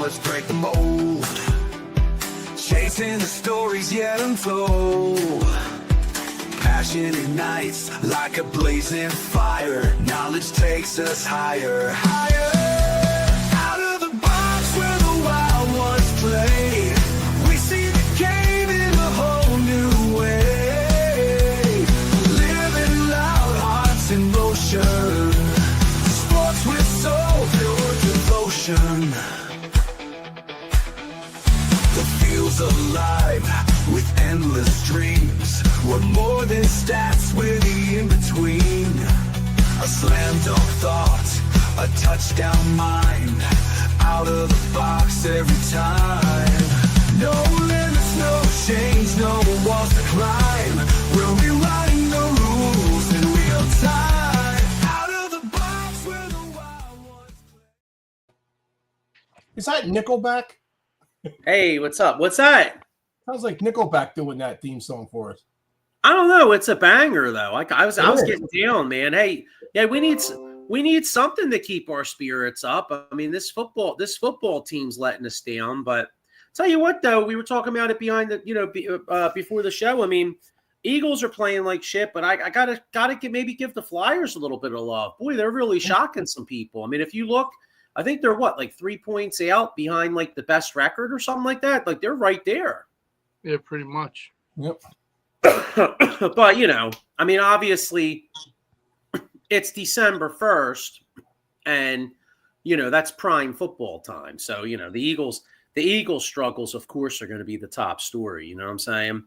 let's break the mold. Chasing the stories yet untold. Passion ignites like a blazing fire. Knowledge takes us higher, higher. Out of the box where the wild ones play. We see the game in a whole new way. Living loud, hearts in motion. Sports with soul, pure devotion. The field's alive with endless dreams. We're more than stats, we're the in-between. A slam dunk thought, a touchdown mind. Out of the box every time. No limits, no change, no walls to climb. We're rewriting the rules in real time. Out of the box where the wild ones play. Is that Nickelback? Hey, what's up? What's that? Sounds like Nickelback doing that theme song for us. I don't know. It's a banger though. I was getting down, man. Hey, yeah, we need something to keep our spirits up. I mean, this football team's letting us down. But tell you what, though, we were talking about it behind the before the show. I mean, Eagles are playing like shit, but I gotta give the Flyers a little bit of love. Boy, they're really shocking some people. I mean, if you look, I think they're like 3 points out behind like the best record or something like that. Like they're right there. Yeah, pretty much. Yep. But, I mean, obviously it's December 1st and, that's prime football time. So, the Eagles struggles, of course, are going to be the top story. You know what I'm saying?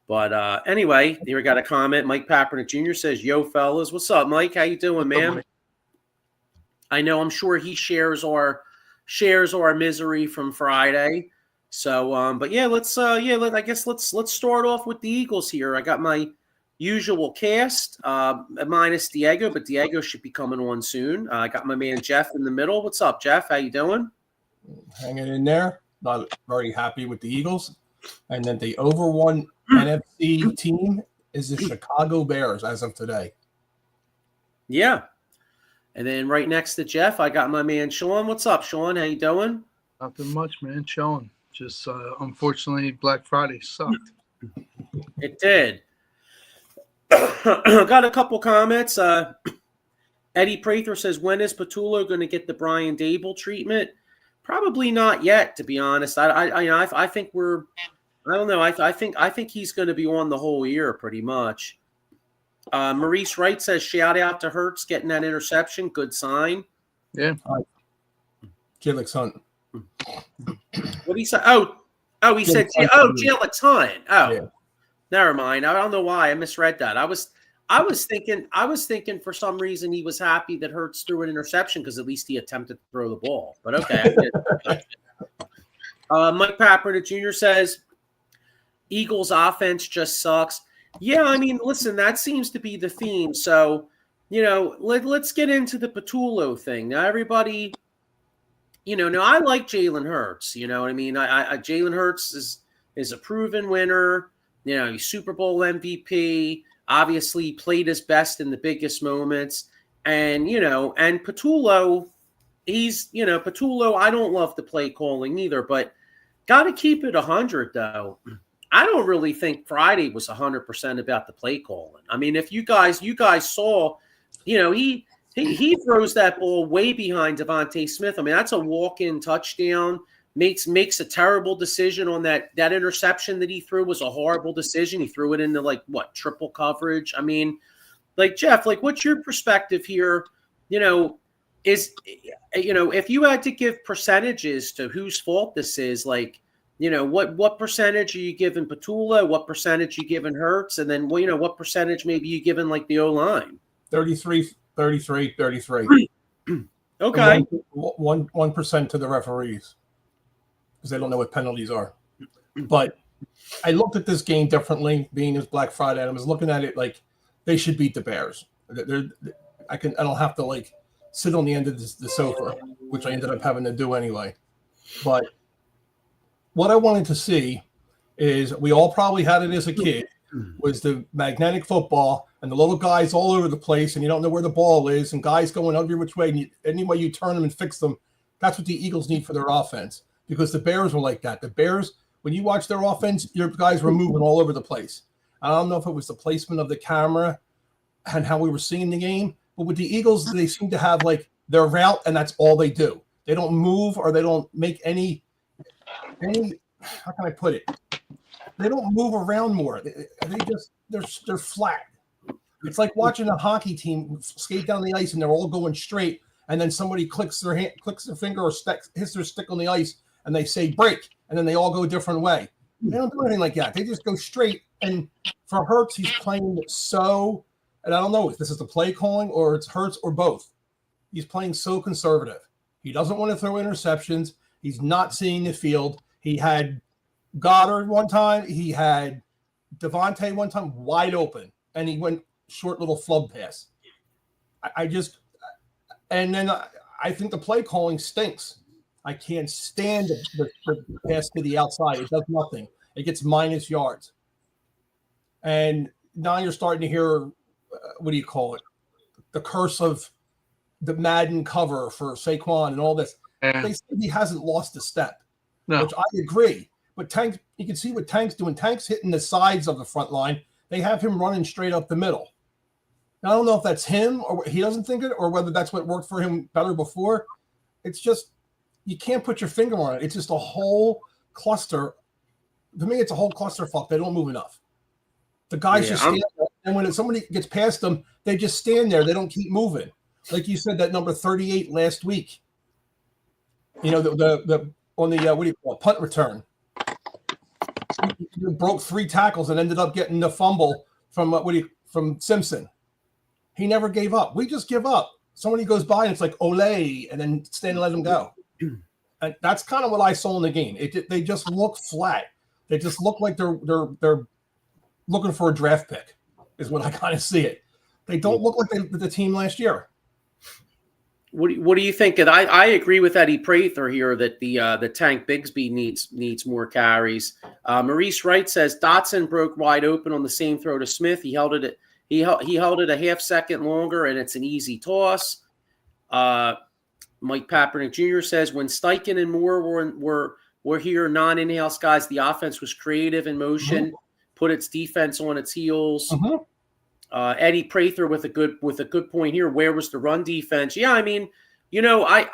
But anyway, here we got a comment. Mike Papernick Jr. says, yo, fellas. What's up, Mike? How you doing, man? I know, I'm sure he shares our misery from Friday. So, but yeah, let's start off with the Eagles here. I got my usual cast, minus Diego, but Diego should be coming on soon. I got my man Jeff in the middle. What's up, Jeff? How you doing? Hanging in there. Not very happy with the Eagles. And then the over one NFC team is the Chicago Bears as of today. Yeah. And then right next to Jeff, I got my man Sean. What's up, Sean? How you doing? Nothing much, man. Chilling. Just unfortunately, Black Friday sucked. It did. Got a couple comments. Eddie Prather says, when is Patullo going to get the Brian Dable treatment? Probably not yet, to be honest. I think we're. I don't know. I think he's going to be on the whole year pretty much. Maurice Wright says, shout out to Hurts getting that interception. Good sign. Yeah. Jalen Hunt. What he said? Oh, he said, Jalen Hunt. Oh, yeah. Never mind. I don't know why I misread that. I was thinking for some reason he was happy that Hurts threw an interception because at least he attempted to throw the ball. But okay. Mike Papernick Jr. says, Eagles offense just sucks. Yeah, I mean, listen, that seems to be the theme. So, let's get into the Patullo thing. Now, everybody, now I like Jalen Hurts. You know what I mean? Jalen Hurts is a proven winner. He's Super Bowl MVP. Obviously, he played his best in the biggest moments. And, and Patullo, Patullo, I don't love the play calling either, but got to keep it 100, though. I don't really think Friday was 100% about the play calling. I mean, if you guys saw, he throws that ball way behind Devontae Smith. I mean, that's a walk-in touchdown. Makes a terrible decision on that interception that he threw was a horrible decision. He threw it into triple coverage. I mean, Jeff, what's your perspective here? If you had to give percentages to whose fault this is, what percentage are you giving Patullo? What percentage are you giving Hurts? And then, what percentage maybe you giving the O-line? 33. Okay. 1% to the referees because they don't know what penalties are. But I looked at this game differently, being as Black Friday. And I was looking at it like they should beat the Bears. I don't have to sit on the end of the sofa, which I ended up having to do anyway. But what I wanted to see is we all probably had it as a kid was the magnetic football and the little guys all over the place and you don't know where the ball is and guys going every which way. And any way you turn them and fix them, that's what the Eagles need for their offense. because the Bears were like that. The Bears, when you watch their offense, your guys were moving all over the place. I don't know if it was the placement of the camera and how we were seeing the game, but with the Eagles, they seem to have like their route, and that's all they do. They don't move or they don't make any. How can I put it? They don't move around more. They're flat. It's like watching a hockey team skate down the ice and they're all going straight, and then somebody clicks their finger or hits their stick on the ice, and they say break, and then they all go a different way. They don't do anything like that. They just go straight. And for Hurts, he's playing so, and I don't know if this is the play calling or it's Hurts or both. He's playing so conservative. He doesn't want to throw interceptions. He's not seeing the field. He had Goddard one time. He had Devontae one time wide open, and he went short little flub pass. I think the play calling stinks. I can't stand the pass to the outside. It does nothing. It gets minus yards. And now you're starting to hear, what do you call it? The curse of the Madden cover for Saquon and all this. Yeah. They say he hasn't lost a step, No. which I agree. But Tank, you can see what Tank's doing. Tank's hitting the sides of the front line. They have him running straight up the middle. Now, I don't know if that's him or he doesn't think it, or whether that's what worked for him better before. It's just, you can't put your finger on it. It's just a whole cluster. To me, it's a whole clusterfuck. They don't move enough. The guys just stand there, and when somebody gets past them, they just stand there. They don't keep moving. Like you said, that number 38 last week. You know, the on the what do you call it, punt return. He broke 3 tackles and ended up getting the fumble from from Simpson. He never gave up. We just give up. Somebody goes by and it's like Olay, and then stand and let them go. And that's kind of what I saw in the game. They just look flat. They just look like they're looking for a draft pick, is what I kind of see it. They don't look like the team last year. What do you think? And I agree with Eddie Prather here that the Tank Bigsby needs more carries. Maurice Wright says Dotson broke wide open on the same throw to Smith. He held it a half second longer, and it's an easy toss. Mike Papernick Jr. says when Steichen and Moore were here, non-in-house guys, the offense was creative in motion, put its defense on its heels. Eddie Prather with a good point here. Where was the run defense? Yeah, I mean, you know, I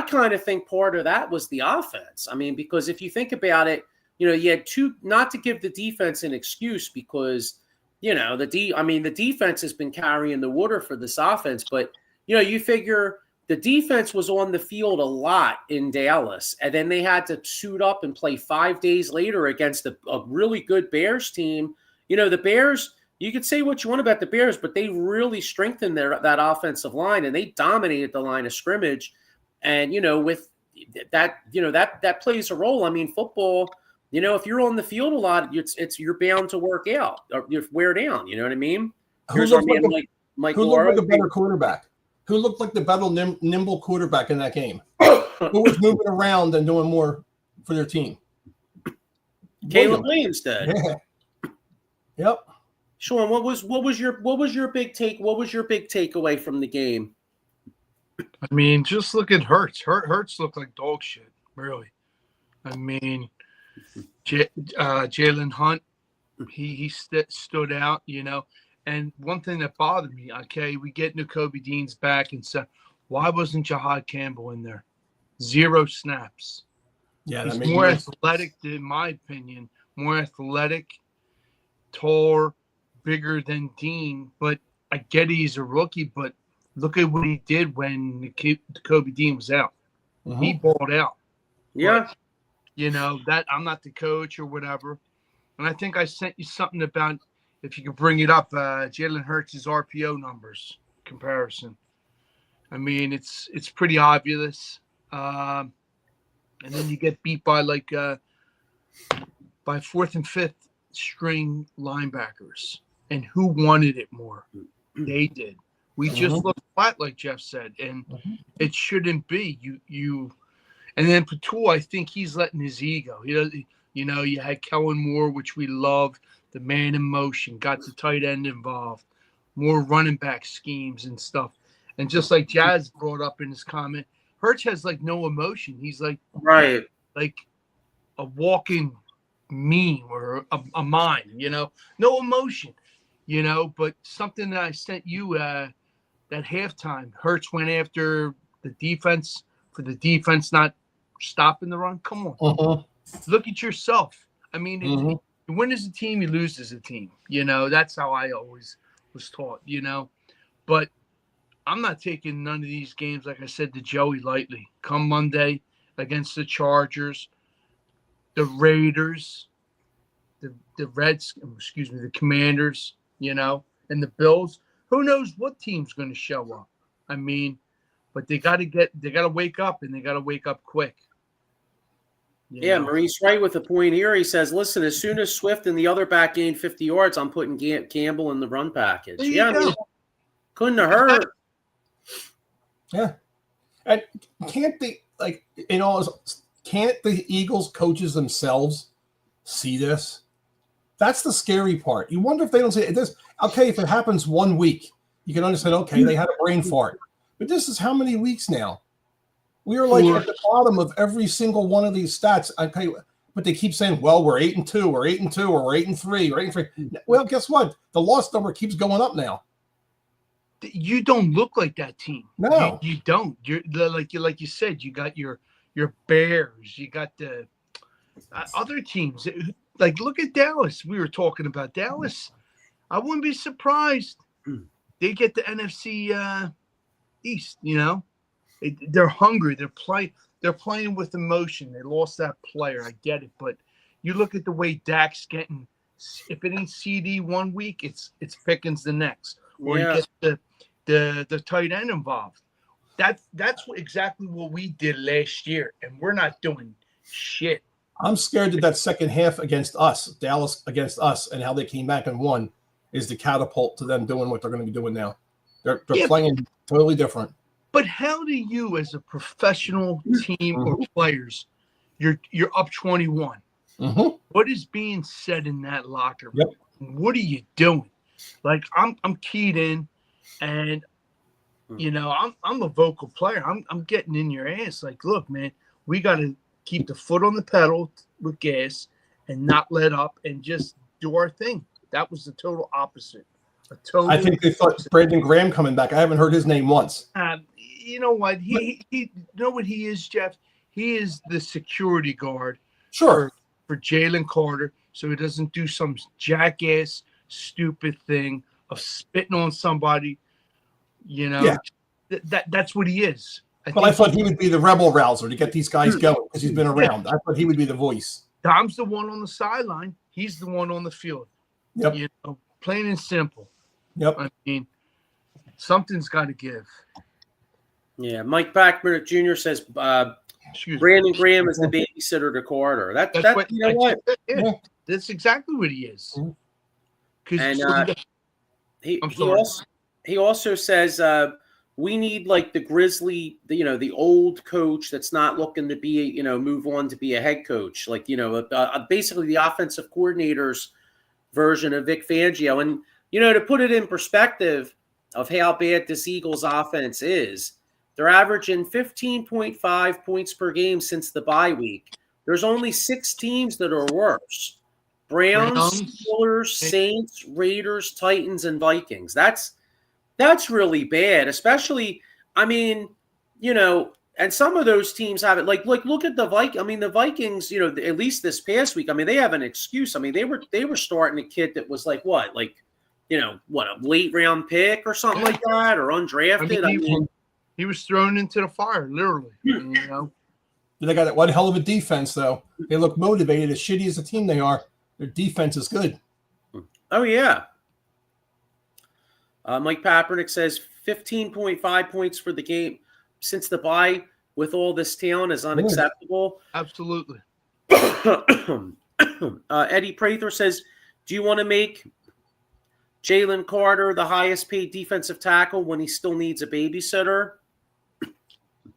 kind of think part of that was the offense. I mean, because if you think about it, you know, you had not to give the defense an excuse because, you know, the defense has been carrying the water for this offense, but you know, you figure the defense was on the field a lot in Dallas, and then they had to suit up and play 5 days later against a really good Bears team. You know, the Bears. You could say what you want about the Bears, but they really strengthened that offensive line, and they dominated the line of scrimmage. And, you know, with that, you know, that plays a role. I mean, football, you know, if you're on the field a lot, you're bound to work out or you wear down. You know what I mean? Here's our man, Mike who looked like a better quarterback? Who looked like the better nimble quarterback in that game? Who was moving around and doing more for their team? Caleb Williams did. Yeah. Yep. Sean, what was your big takeaway from the game? I mean, just look at Hurts. Hurts looked like dog shit, really. I mean, Jalen Hunt, he stood out, you know. And one thing that bothered me, okay, we get Nakobe Dean's back and said, why wasn't Jahad Campbell in there? 0 snaps. Yeah, he's more athletic, in my opinion, more athletic, taller, bigger than Dean, but I get he's a rookie, but look at what he did when Nakobe Dean was out. He balled out. Yeah. But, you know, that I'm not the coach or whatever. And I think I sent you something about, if you could bring it up, Jalen Hurts' RPO numbers comparison. I mean, it's pretty obvious. And then you get beat by by 4th and 5th string linebackers. And who wanted it more? They did. We just looked flat, like Jeff said, and it shouldn't be. You, and then Patul, I think he's letting his ego. He does. You know, you had Kellen Moore, which we love, the man in motion, got the tight end involved, more running back schemes and stuff. And just like Jazz brought up in his comment, Hurts has like no emotion. He's like, right. like a walking meme or a mime, no emotion, but something that I sent you that halftime. Hurts went after the defense for the defense not stopping the run. Come on. Uh-huh. Look at yourself. I mean, Mhm. you win as a team, you lose as a team. That's how I always was taught, But I'm not taking none of these games, like I said to Joey, lightly. Come Monday against the Chargers, the Raiders, the Reds, excuse me, the Commanders, and the Bills. Who knows what team's going to show up? I mean, but they got to wake up, and they got to wake up quick. Yeah, Maurice right with a point here. He says, listen, as soon as Swift and the other back gain 50 yards, I'm putting Campbell in the run package. There you go. Couldn't have hurt. Yeah. And can't the Eagles coaches themselves see this? That's the scary part. You wonder if they don't see this. Okay, if it happens 1 week, you can understand, okay, they had a brain fart. But this is how many weeks now? We are like at the bottom of every single one of these stats. Okay, but they keep saying, well, we're 8-2, we're 8-2, or we're 8-3, we're 8-3. Well, guess what? The loss number keeps going up now. You don't look like that team. No, you don't. You're like you said. You got your Bears. You got the other teams. Like, look at Dallas. We were talking about Dallas. I wouldn't be surprised they get the NFC East. They're hungry. They're playing with emotion. They lost that player. I get it, but you look at the way Dak's getting. If it ain't CD 1 week, it's Pickens the next, or you get the tight end involved. That's exactly what we did last year, and we're not doing shit. I'm scared that second half against us, Dallas against us, and how they came back and won is the catapult to them doing what they're going to be doing now. They're playing totally different. But how do you, as a professional team or players, you're up 21? Mm-hmm. What is being said in that locker room? Yep. What are you doing? Like, I'm keyed in, and I'm a vocal player. I'm getting in your ass. Like, look, man, we got to keep the foot on the pedal with gas and not let up and just do our thing. That was the total opposite. I think they thought Brandon Graham coming back. I haven't heard his name once. You know what? He you know what he is, Jeff? He is the security guard. Sure. For Jalen Carter, so he doesn't do some jackass, stupid thing of spitting on somebody. That's what he is. I thought he would be the rebel rouser to get these guys going because he's been around. I thought he would be the voice. Tom's the one on the sideline. He's the one on the field. Yep. Plain and simple. Yep. I mean, something's got to give. Yeah. Mike Packman Jr. says Brandon Graham is the babysitter to Carter. That's what, you know what? Yeah. That's exactly what he is. And he also says we need like the Grizzly, the old coach that's not looking to be, move on to be a head coach, like, basically the offensive coordinator's version of Vic Fangio. And, to put it in perspective of how bad this Eagles offense is, they're averaging 15.5 points per game since the bye week. There's only 6 teams that are worse. Browns, Steelers, Saints, Raiders, Titans, and Vikings. That's really bad, especially, and some of those teams have it. Like look at the Vikings. I mean, the Vikings, at least this past week, they have an excuse. I mean, they were starting a kid that was like what, a late round pick or something like that, or undrafted. He was thrown into the fire, literally. They got that one hell of a defense, though. They look motivated. As shitty as a team they are, their defense is good. Oh, yeah. Mike Papernick says 15.5 points for the game since the bye with all this talent is unacceptable. Absolutely. Eddie Prather says, do you want to make Jalen Carter the highest paid defensive tackle when he still needs a babysitter?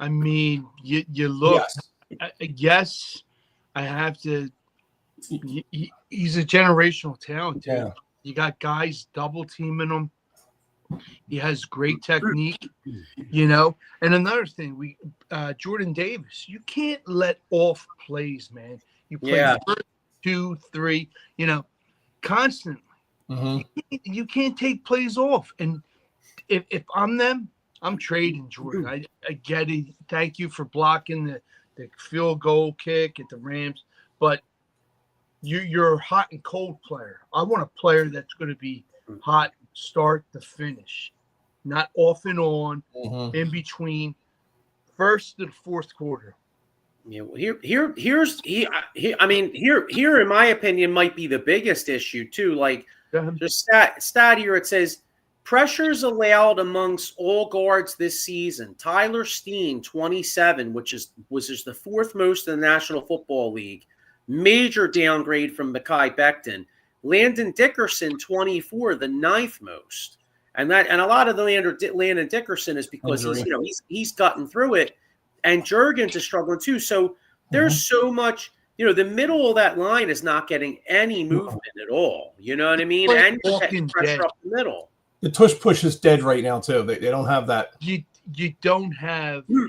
I mean, you look. Yes. Yes, I have to. He's a generational talent, dude. Yeah. You got guys double teaming him He has great technique, you know. And another thing, Jordan Davis, you can't let off plays, man. You play first, 2, 3, you know, constantly. You can't take plays off. And if I'm them, I'm trading Jordan. I get it. Thank you for blocking the field goal kick at the Rams, but you're a hot and cold player. I want a player that's going to be hot start to finish, not off and on, in between first to the fourth quarter. Yeah, well, here's in my opinion might be the biggest issue too. Like just stat here, it says pressures allowed amongst all guards this season. Tyler Steen, 27, which was the fourth most in the National Football League. Major downgrade from Mekhi Becton. Landon Dickerson, 24, the ninth most. And a lot of the Landon Dickerson is because he's gotten through it. And Jurgens is struggling too. So there's so much, the middle of that line is not getting any movement at all. You know what I mean? And you're getting pressure up the middle. The tush push is dead right now too. They don't have that. You don't have the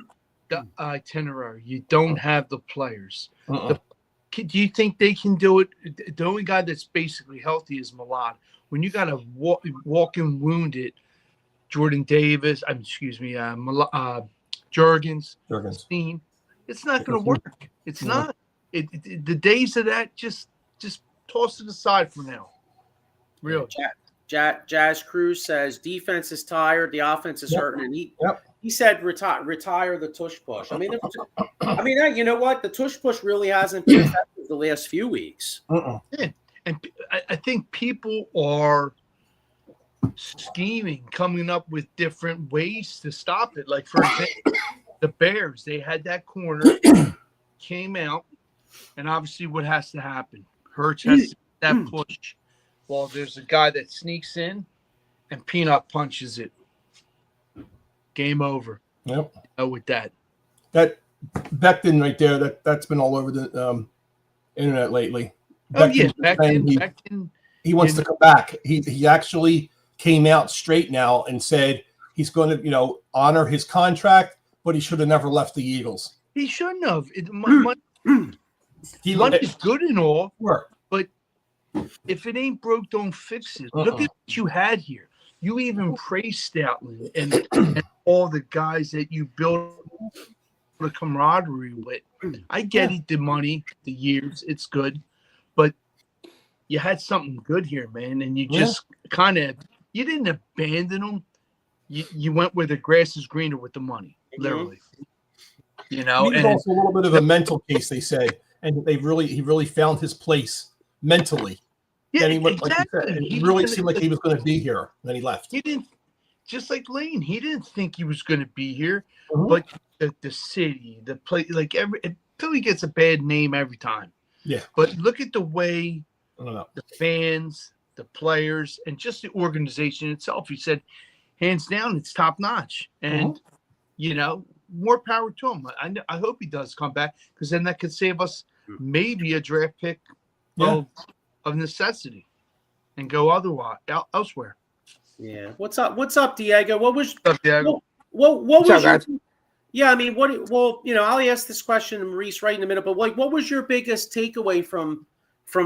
itinerary. You don't have the players. Do you think they can do it? The only guy that's basically healthy is Milad. When you got a walking wounded Jordan Davis, Jurgens, Steen, it's not going to work. It's not. The days of that, just toss it aside for now. Really. Jazz Cruz says defense is tired, the offense is hurting, and he said retire the tush push. I mean, you know what? The tush push really hasn't been effective the last few weeks. Yeah. And I think people are scheming, coming up with different ways to stop it. Like, for example, the Bears, they had that corner, came out, and obviously what has to happen? Hurts has to that push. Well, there's a guy that sneaks in and peanut punches it. Game over. Yep. With that. That Becton right there, that's been all over the internet lately. Becton, he wants to come back. He actually came out straight now and said he's going to, honor his contract, but he should have never left the Eagles. He shouldn't have. Money's good and all, but if it ain't broke, don't fix it. Look at what you had here. You even praised Stoutland and all the guys that you built the camaraderie with. I get it, the money, the years, it's good, but you had something good here, man, and you just you didn't abandon them. You went where the grass is greener with the money, literally. It was also a little bit of a mental case, they said, and he really found his place mentally. Yeah, he went, exactly. Like you said, he really seemed like he was going to be here. Then he left. He didn't, just like Lane. He didn't think he was going to be here, but the city, the place, Philly gets a bad name every time. Yeah, but look at the way the fans, the players, and just the organization itself. He said, hands down, it's top notch, and more power to him. I hope he does come back, because then that could save us maybe a draft pick of necessity and go elsewhere. Yeah. What's up, Diego? What was up, Diego? What was your, yeah, I mean, I'll ask this question to Maurice right in a minute, but what was your biggest takeaway from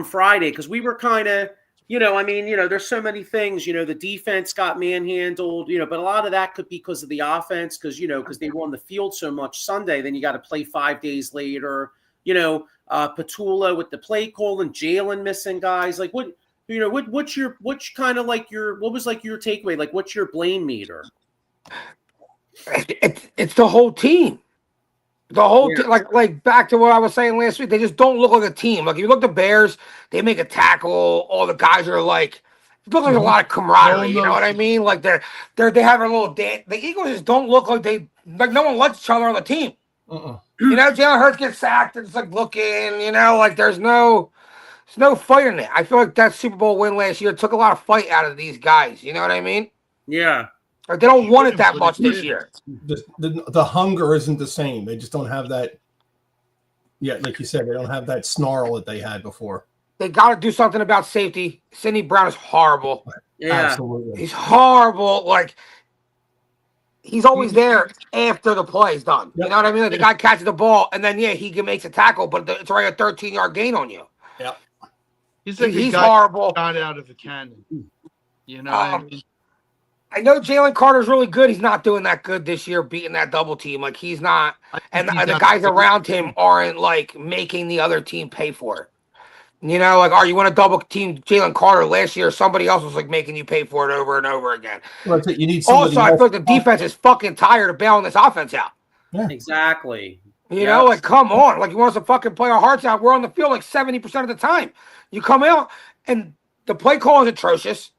Friday? Because we were kind of, there's so many things, the defense got manhandled, but a lot of that could be because of the offense, because they were on the field so much Sunday, then you got to play 5 days later, Petula with the play call and Jalen missing guys. Like what was your takeaway? Like, what's your blame meter? It's the whole team. The whole team, like back to what I was saying last week, they just don't look like a team. Like, if you look at the Bears, they make a tackle. All the guys are like, it looks like a lot of camaraderie. You know what I mean? Like they have a little dance. The Eagles just don't look like no one likes each other on the team. Jalen Hurts gets sacked and it's like looking. Like there's no fight in it. I feel like that Super Bowl win last year took a lot of fight out of these guys. You know what I mean? Yeah. Like, they don't want it that much this year. The hunger isn't the same. They just don't have that. Yeah, like you said, they don't have that snarl that they had before. They got to do something about safety. Sidney Brown is horrible. Yeah. Absolutely. He's horrible. Like, he's always there after the play is done. Yep. You know what I mean? Like, the guy catches the ball, and then, he makes a tackle, but it's already a 13-yard gain on you. Yeah. He's like He's a guy horrible. shot out of a cannon. You know what I mean? I know Jalen Carter's really good. He's not doing that good this year, beating that double team. Like, he's not. And the guys around him aren't, like, making the other team pay for it. You know, like, you want to double team Jalen Carter last year? Somebody else was, like, making you pay for it over and over again. Well, that's it. You need somebody Also, I feel like the defense is fucking tired of bailing this offense out. Yeah. Exactly. You know, like, come on. Like, you want us to fucking play our hearts out. We're on the field like 70% of the time. You come out, and the play call is atrocious.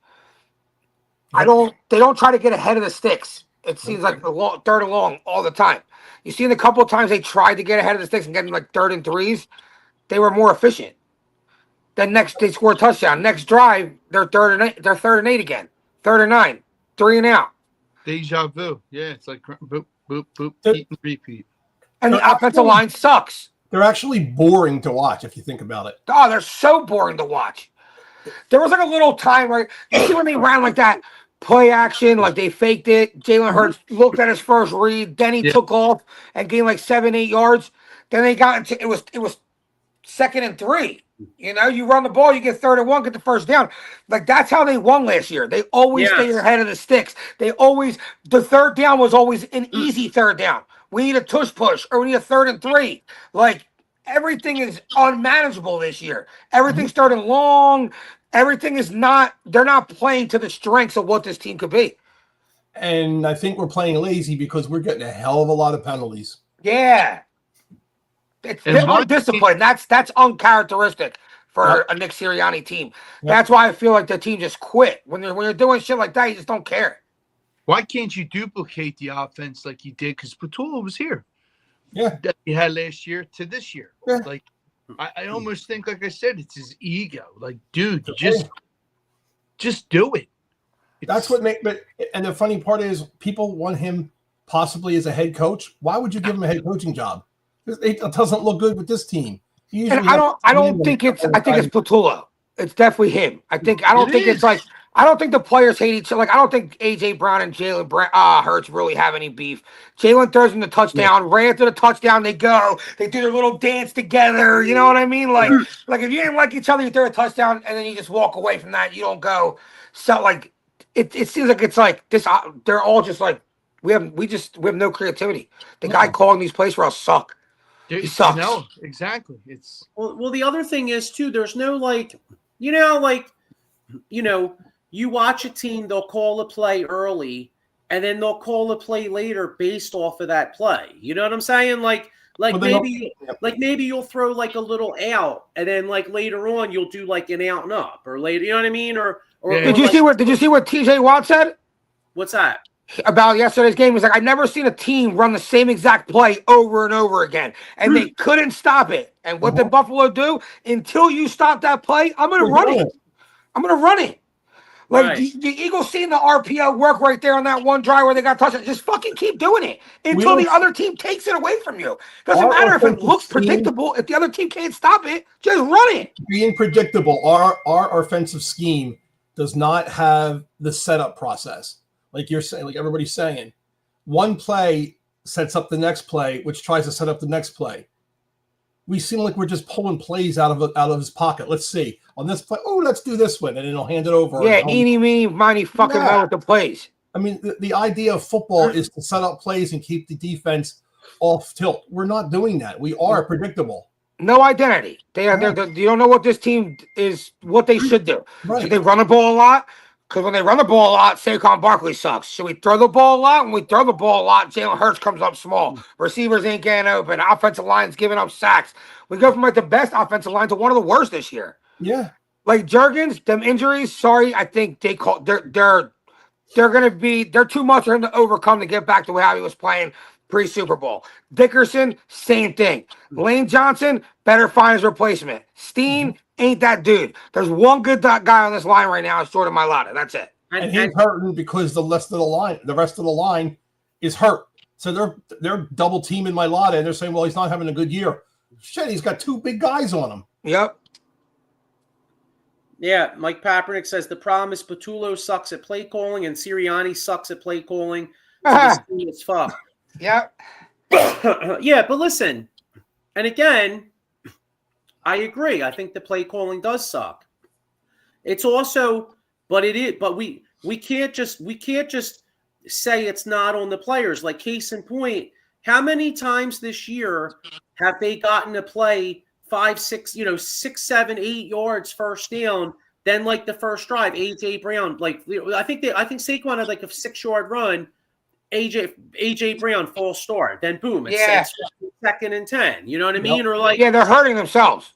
They don't try to get ahead of the sticks. It seems like third and long all the time. You see, in the couple of times they tried to get ahead of the sticks and get them like 3rd and 3s, they were more efficient. Then they score a touchdown. Next drive, they're 3rd and 8 again. 3rd and 9, 3 and out. Deja vu. Yeah, it's like boop, boop, boop, eat and repeat. And the offensive line sucks. They're actually boring to watch if you think about it. Oh, they're so boring to watch. There was like a little time where you see when they ran like that play action, like they faked it. Jalen Hurts looked at his first read, then he took off and gained like 7-8 yards. Then they got into it was 2nd and 3. You know, you run the ball, you get 3rd and 1, get the first down. Like, that's how they won last year. They always stayed ahead of the sticks. The 3rd down was always an easy 3rd down. We need a tush push, or we need a 3rd and 3. Like, everything is unmanageable this year. Everything's starting long. Everything is not, they're not playing to the strengths of what this team could be. And I think we're playing lazy because we're getting a hell of a lot of penalties. Yeah. They're undisciplined. That's uncharacteristic for a Nick Sirianni team. Yep. That's why I feel like the team just quit. When you're doing shit like that, you just don't care. Why can't you duplicate the offense like you did? Because Patula was here. Yeah. That you had last year to this year. Yeah. Like, I almost think, like I said, it's his ego. Like, dude, just do it. That's what and the funny part is people want him possibly as a head coach. Why would you give him a head coaching job? It doesn't look good with this team. And I don't think it's Patula. It's definitely him. I don't think it's like, I don't think the players hate each other. Like, I don't think A.J. Brown and Jalen Hurts really have any beef. Jalen throws in the touchdown. Right after the touchdown, they do their little dance together. You know what I mean? Like if you didn't like each other, you throw a touchdown, and then you just walk away from that. You don't go. So, like, it seems like it's like this. They're all just like, we have no creativity. The guy calling these plays for us suck. He sucks. No, exactly. It's well. The other thing is too. There's no you watch a team, they'll call a play early, and then they'll call a play later based off of that play. You know what I'm saying? Maybe you'll throw like a little out, and then like later on you'll do like an out and up, or later. You know what I mean? Did you see what T.J. Watt said? What's that? About yesterday's game? He's like, I've never seen a team run the same exact play over and over again, and they couldn't stop it. And what did Buffalo do? Until you stop that play, I'm going to run it. I'm going to run it. Like, the Eagles seen the RPO work right there on that one drive where they got touched. Just fucking keep doing it until the other team takes it away from you. Doesn't matter if it looks predictable. If the other team can't stop it, just run it. Being predictable, our offensive scheme does not have the setup process. Like you're saying, like everybody's saying, one play sets up the next play, which tries to set up the next play. We seem like we're just pulling plays out of his pocket. Let's see on this play. Oh, let's do this one, and then he'll hand it over. Yeah, eeny, meeny, miny, fucking well with the plays. I mean, the idea of football is to set up plays and keep the defense off tilt. We're not doing that. We are predictable. No identity. You don't know what this team is, what they should do. Right. Should they run the ball a lot? Because when they run the ball a lot, Saquon Barkley sucks. Should we throw the ball a lot? When we throw the ball a lot, Jalen Hurts comes up small. Receivers ain't getting open. Offensive line's giving up sacks. We go from like the best offensive line to one of the worst this year. Yeah. Like Juergens, them injuries, sorry, I think they're too much for him to overcome to get back to how he was playing pre-Super Bowl. Dickerson, same thing. Lane Johnson, better find his replacement. Steen ain't that dude. There's one good guy on this line right now. It's Jordan Mailata. That's it. And he's hurting because the rest of the line is hurt. So they're double teaming Mailata, and they're saying, well, he's not having a good year. Shit, he's got two big guys on him. Yep. Yeah, Mike Papernick says the problem is Patullo sucks at play calling and Sirianni sucks at play calling. So this team is fucked. Yeah. Yeah, but listen, and again, I agree. I think the play calling does suck. It's also, but we can't just say it's not on the players. Like case in point, how many times this year have they gotten to play 5, 6, 6, 7, 8 yards first down? Then like the first drive, AJ Brown, like I think Saquon had like a 6-yard run. AJ Brown false start. Then boom, it's 2nd and 10. You know what I mean? Or like they're hurting themselves.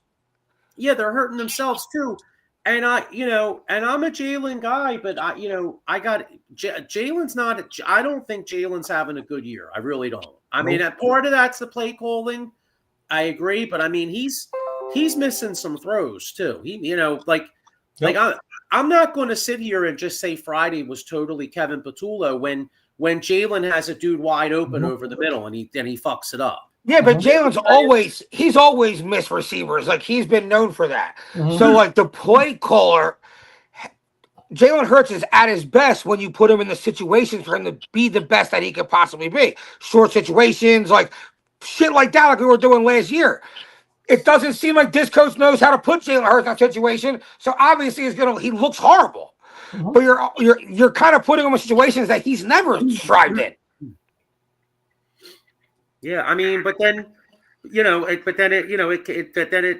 Yeah, they're hurting themselves too. And I'm a Jalen guy, but I got Jalen's not. I don't think Jalen's having a good year. I really don't. I mean, part of that's the play calling. I agree, but I mean, he's missing some throws too. I'm not going to sit here and just say Friday was totally Kevin Patullo when Jalen has a dude wide open over the middle and he fucks it up. Yeah, but Jalen's always missed receivers. Like he's been known for that. So like the play caller, Jalen Hurts is at his best when you put him in the situations for him to be the best that he could possibly be. Short situations, like shit like that, like we were doing last year. It doesn't seem like this coach knows how to put Jalen Hurts in that situation. So obviously he looks horrible. But you're kind of putting him in situations that he's never strived in. Yeah, I mean, but then, it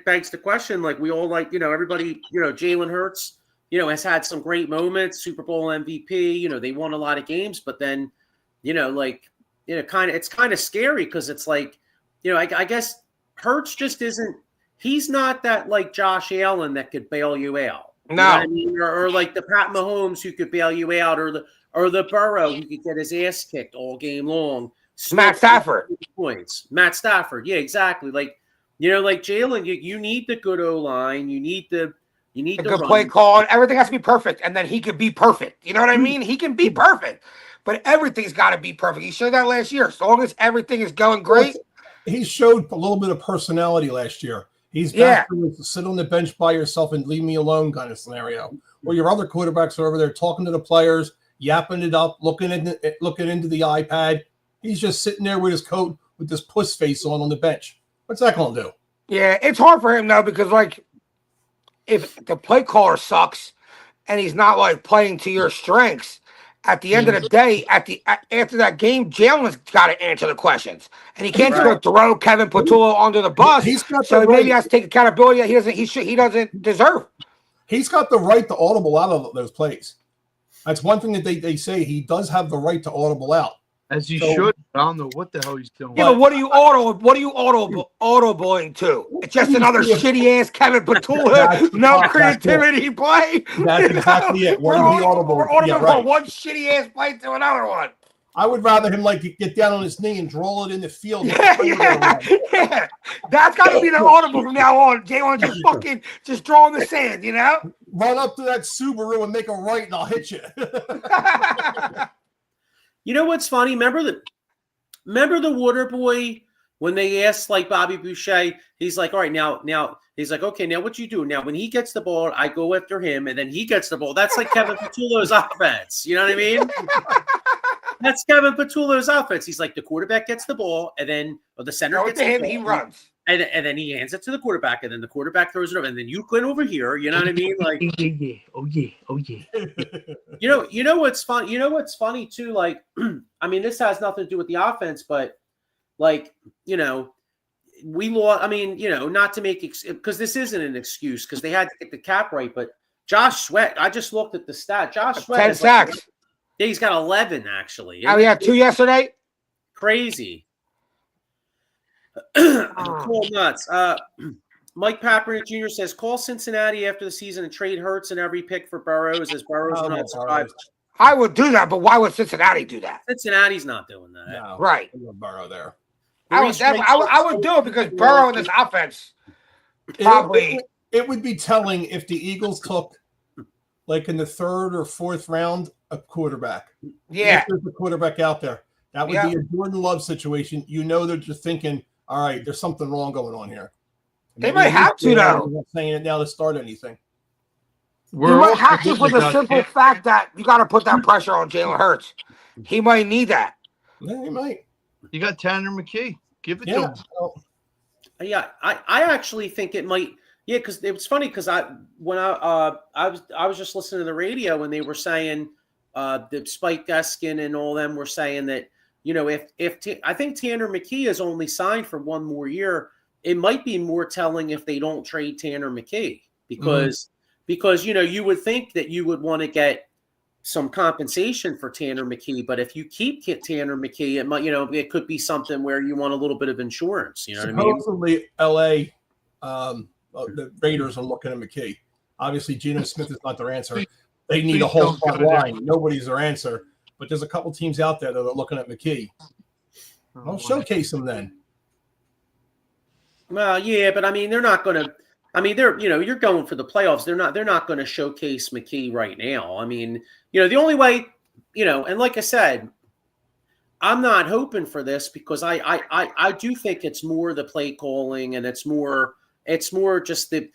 begs the question, like we all like, everybody, Jalen Hurts, has had some great moments, Super Bowl MVP, they won a lot of games, but then, it's kind of scary because it's like, I guess Hurts just isn't, he's not that like Josh Allen that could bail you out. No. You know what I mean? Or like the Pat Mahomes who could bail you out, or the Burrow who could get his ass kicked all game long. Matt Stafford. Points. Matt Stafford. Yeah, exactly. Like, like Jalen, you need the good O-line. You need the good play call. Everything has to be perfect, and then he could be perfect. You know what I mean? He can be perfect, but everything's got to be perfect. He showed that last year. As long as everything is going great. He showed a little bit of personality last year. He's back to sit on the bench by yourself and leave me alone kind of scenario. Where your other quarterbacks are over there talking to the players, yapping it up, looking into the iPad. He's just sitting there with his coat with this puss face on the bench. What's that going to do? Yeah, it's hard for him, though, because, like, if the play caller sucks and he's not, like, playing to your strengths, at the end of the day, after that game, Jalen's got to answer the questions. And he can't just go throw Kevin Patullo under the bus. So maybe he has to take accountability that he doesn't deserve. He's got the right to audible out of those plays. That's one thing that they say. He does have the right to audible out. As you should. I don't know what the hell he's doing. Yeah, but what are you audibling to? It's just another shitty ass Kevin Patullo, no creativity play. That's exactly it. We're audibling from one shitty ass play to another one. I would rather him get down on his knee and draw it in the field. Yeah. That's got to be the audible from now on. Jalen just draw in the sand, Run up to that Subaru and make a right, and I'll hit you. You know what's funny? Remember the Water Boy when they asked like Bobby Boucher? He's like, all right, now he's like, okay, now what you do? Now when he gets the ball, I go after him, and then he gets the ball. That's like Kevin Patullo's offense. You know what I mean? That's Kevin Patullo's offense. He's like the quarterback gets the ball, and then the center gets the ball, he runs. And then he hands it to the quarterback, and then the quarterback throws it over, and then you go over here. You know what I mean? Like, oh yeah. You know what's fun? You know what's funny too? Like, I mean, this has nothing to do with the offense, but like, we lost. I mean, not to make because this isn't an excuse because they had to get the cap right. But Josh Sweat, I just looked at the stat. Josh Sweat 10 sacks. Yeah, he's got 11 actually. Oh, yeah, 2 yesterday. Crazy. Cool nuts. Mike Papernick Jr. says, call Cincinnati after the season and trade Hurts and every pick for Burrows as Burrows will not survive. I would do that, but why would Cincinnati do that? Cincinnati's not doing that. No, right. Burrow there. I would do it because Burrow in this offense probably. It would be telling if the Eagles took, like in the 3rd or 4th round, a quarterback. Yeah. If there's a quarterback out there. That would be a Jordan Love situation. They're just thinking, all right, there's something wrong going on here. They might have to, though. I'm not saying it now to start anything. We're might all have to for forgetting the about simple Cam. fact that you got to put that pressure on Jalen Hurts. He might need that. Yeah, he might. You got Tanner McKee. Give it to Yeah. him. Well, Yeah, I actually think it might. Yeah, because it was funny because I was just listening to the radio and they were saying that Spike Eskin and all them were saying that I think Tanner McKee is only signed for one more year. It might be more telling if they don't trade Tanner McKee because you would think that you would want to get some compensation for Tanner McKee, but if you keep Tanner McKee, it might it could be something where you want a little bit of insurance. You know what I mean? supposedly, L.A. The Raiders are looking at McKee. Obviously, Geno Smith is not their answer. They need a whole front line. Nobody's their answer. But there's a couple teams out there that are looking at McKee. I'll showcase him then. Well, yeah, but I mean, they're not going to. I mean, you're going for the playoffs. They're not going to showcase McKee right now. I mean, the only way, and like I said, I'm not hoping for this because I do think it's more the play calling and it's more just the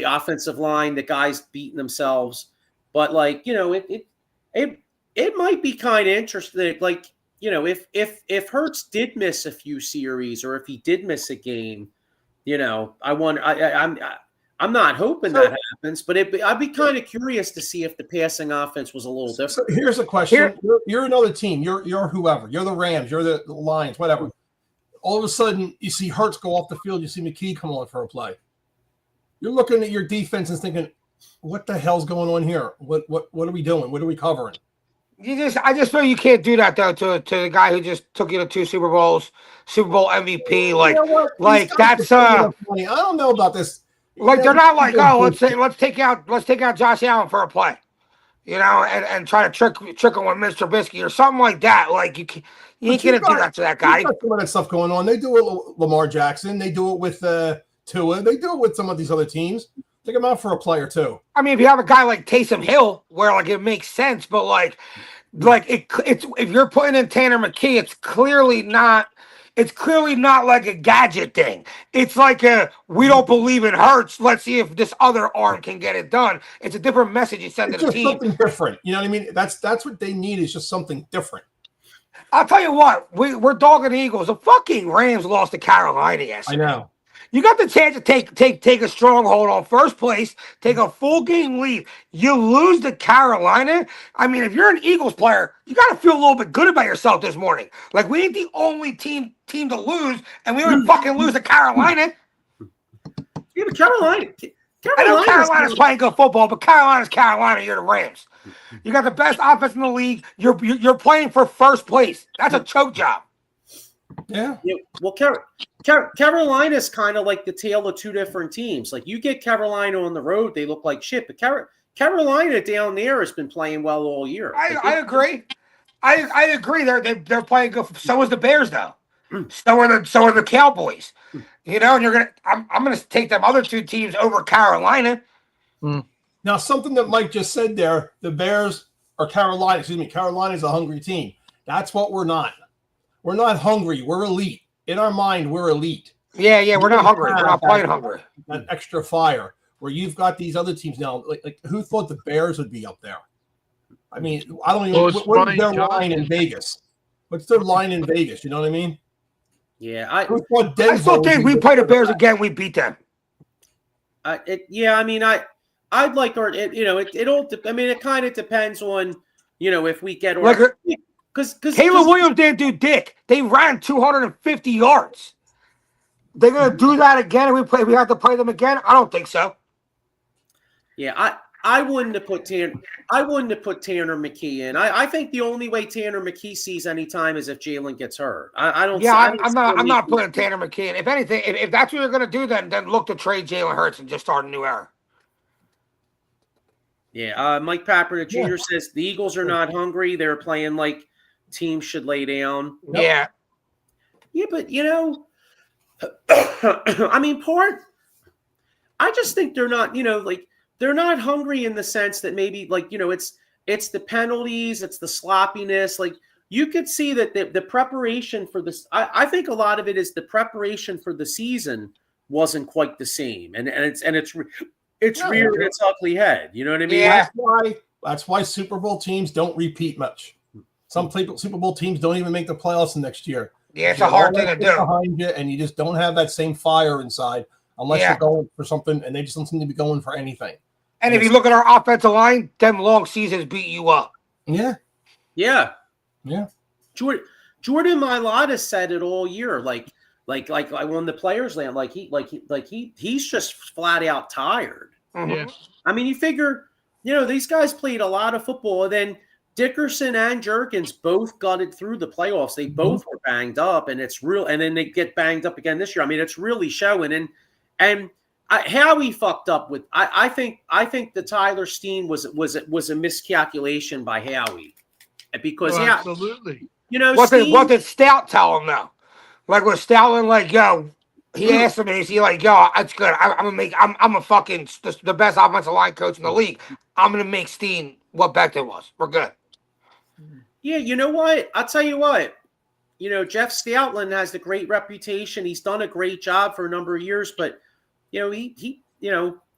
offensive line, the guys beating themselves. But it might be kind of interesting. Like, if Hurts did miss a few series or if he did miss a game, I'm not hoping that happens, but I'd be kind of curious to see if the passing offense was a little different. So here's a question. You're another team. You're whoever. You're the Rams. You're the Lions, whatever. All of a sudden, you see Hurts go off the field. You see McKee come on for a play. You're looking at your defense and thinking, what the hell's going on here? What are we doing? What are we covering? I just feel you can't do that though to the guy who just took you to 2 Super Bowls, Super Bowl MVP. Like that's I don't know about this. Like they're not like, oh, let's take out Josh Allen for a play, and try to trick him with Mr. Trubisky or something like that. Like you ain't gonna do that to that guy. Got some of that stuff going on. They do it with Lamar Jackson. They do it with Tua. They do it with some of these other teams. Take them out for a play or two. I mean, if you have a guy like Taysom Hill, where like it makes sense, but it's if you're putting in Tanner McKee, it's clearly not like a gadget thing. It's like we don't believe in Hurts. Let's see if this other arm can get it done. It's a different message you send to the team. Something different. You know what I mean? That's what they need is just something different. I'll tell you what, we're dogging the Eagles. The fucking Rams lost to Carolina yesterday. I know. You got the chance to take a stronghold on first place, take a full game lead. You lose to Carolina. I mean, if you're an Eagles player, you got to feel a little bit good about yourself this morning. Like we ain't the only team to lose, and we didn't fucking lose to Carolina. Yeah, but Carolina. I know Carolina's playing good football, but Carolina's Carolina. You're the Rams. You got the best offense in the league. You're playing for first place. That's a choke job. Yeah. Well, Carolina's kind of like the tale of two different teams. Like you get Carolina on the road, they look like shit. But Carolina down there has been playing well all year. I agree. I agree. They're playing good. So is the Bears, though. So are the Cowboys. And I'm gonna take them other two teams over Carolina. Now, something that Mike just said there, the Bears or Carolina, Carolina's a hungry team. That's what we're not. We're not hungry. We're elite. In our mind, we're elite. Yeah, we're not hungry. We're not playing hungry. That extra fire where you've got these other teams now. Like who thought the Bears would be up there? I mean, I don't even. What's their line in Vegas? What's their line in Vegas? You know what I mean? Yeah, I still think we play the Bears again. We beat them. I'd like it all. I mean, it kind of depends on if we get because Caleb Williams didn't do dick. They ran 250 yards. They're gonna do that again if we have to play them again. I don't think so. Yeah, I wouldn't have put Tanner McKee in. I think the only way Tanner McKee sees any time is if Jalen gets hurt. I'm not putting Tanner McKee in. If anything, if that's what you're gonna do, then look to trade Jalen Hurts and just start a new era. Yeah, Mike Pappernick Jr. says the Eagles are not hungry. They're playing like teams should lay down. Yeah. Yeah, but I mean, I just think they're not, they're not hungry in the sense that maybe it's the penalties, it's the sloppiness. Like you could see that the preparation for this, I think a lot of it is the preparation for the season wasn't quite the same. And it's Yeah. reared its ugly head. You know what I mean? Yeah. That's why Super Bowl teams don't repeat much. Some Super Bowl teams don't even make the playoffs next year. Yeah, it's You a have hard all thing that to shit do. behind you, and you just don't have that same fire inside unless Yeah. you're going for something, and they just don't seem to be going for anything. And if you look at our offensive line, them long seasons beat you up. Yeah, Yeah. yeah. Jordan Mailata said it all year, like when the players land, he's just flat out tired. Mhm. Yeah. I mean, you figure, these guys played a lot of football, and then Dickerson and Jerkins both gutted through the playoffs. They both were banged up, and it's real. And then they get banged up again this year. I mean, it's really showing. And Howie fucked up with. I think the Tyler Steen was a miscalculation by Howie, because Oh, absolutely. What did Stout tell him though? Like was Stout like, yo? He asked him, is he like, yo, it's good. I'm a fucking the best offensive line coach in the league. I'm gonna make Steen what Becton was. We're good. Yeah, you know what? I'll tell you what. Jeff Stoutland has the great reputation. He's done a great job for a number of years, but he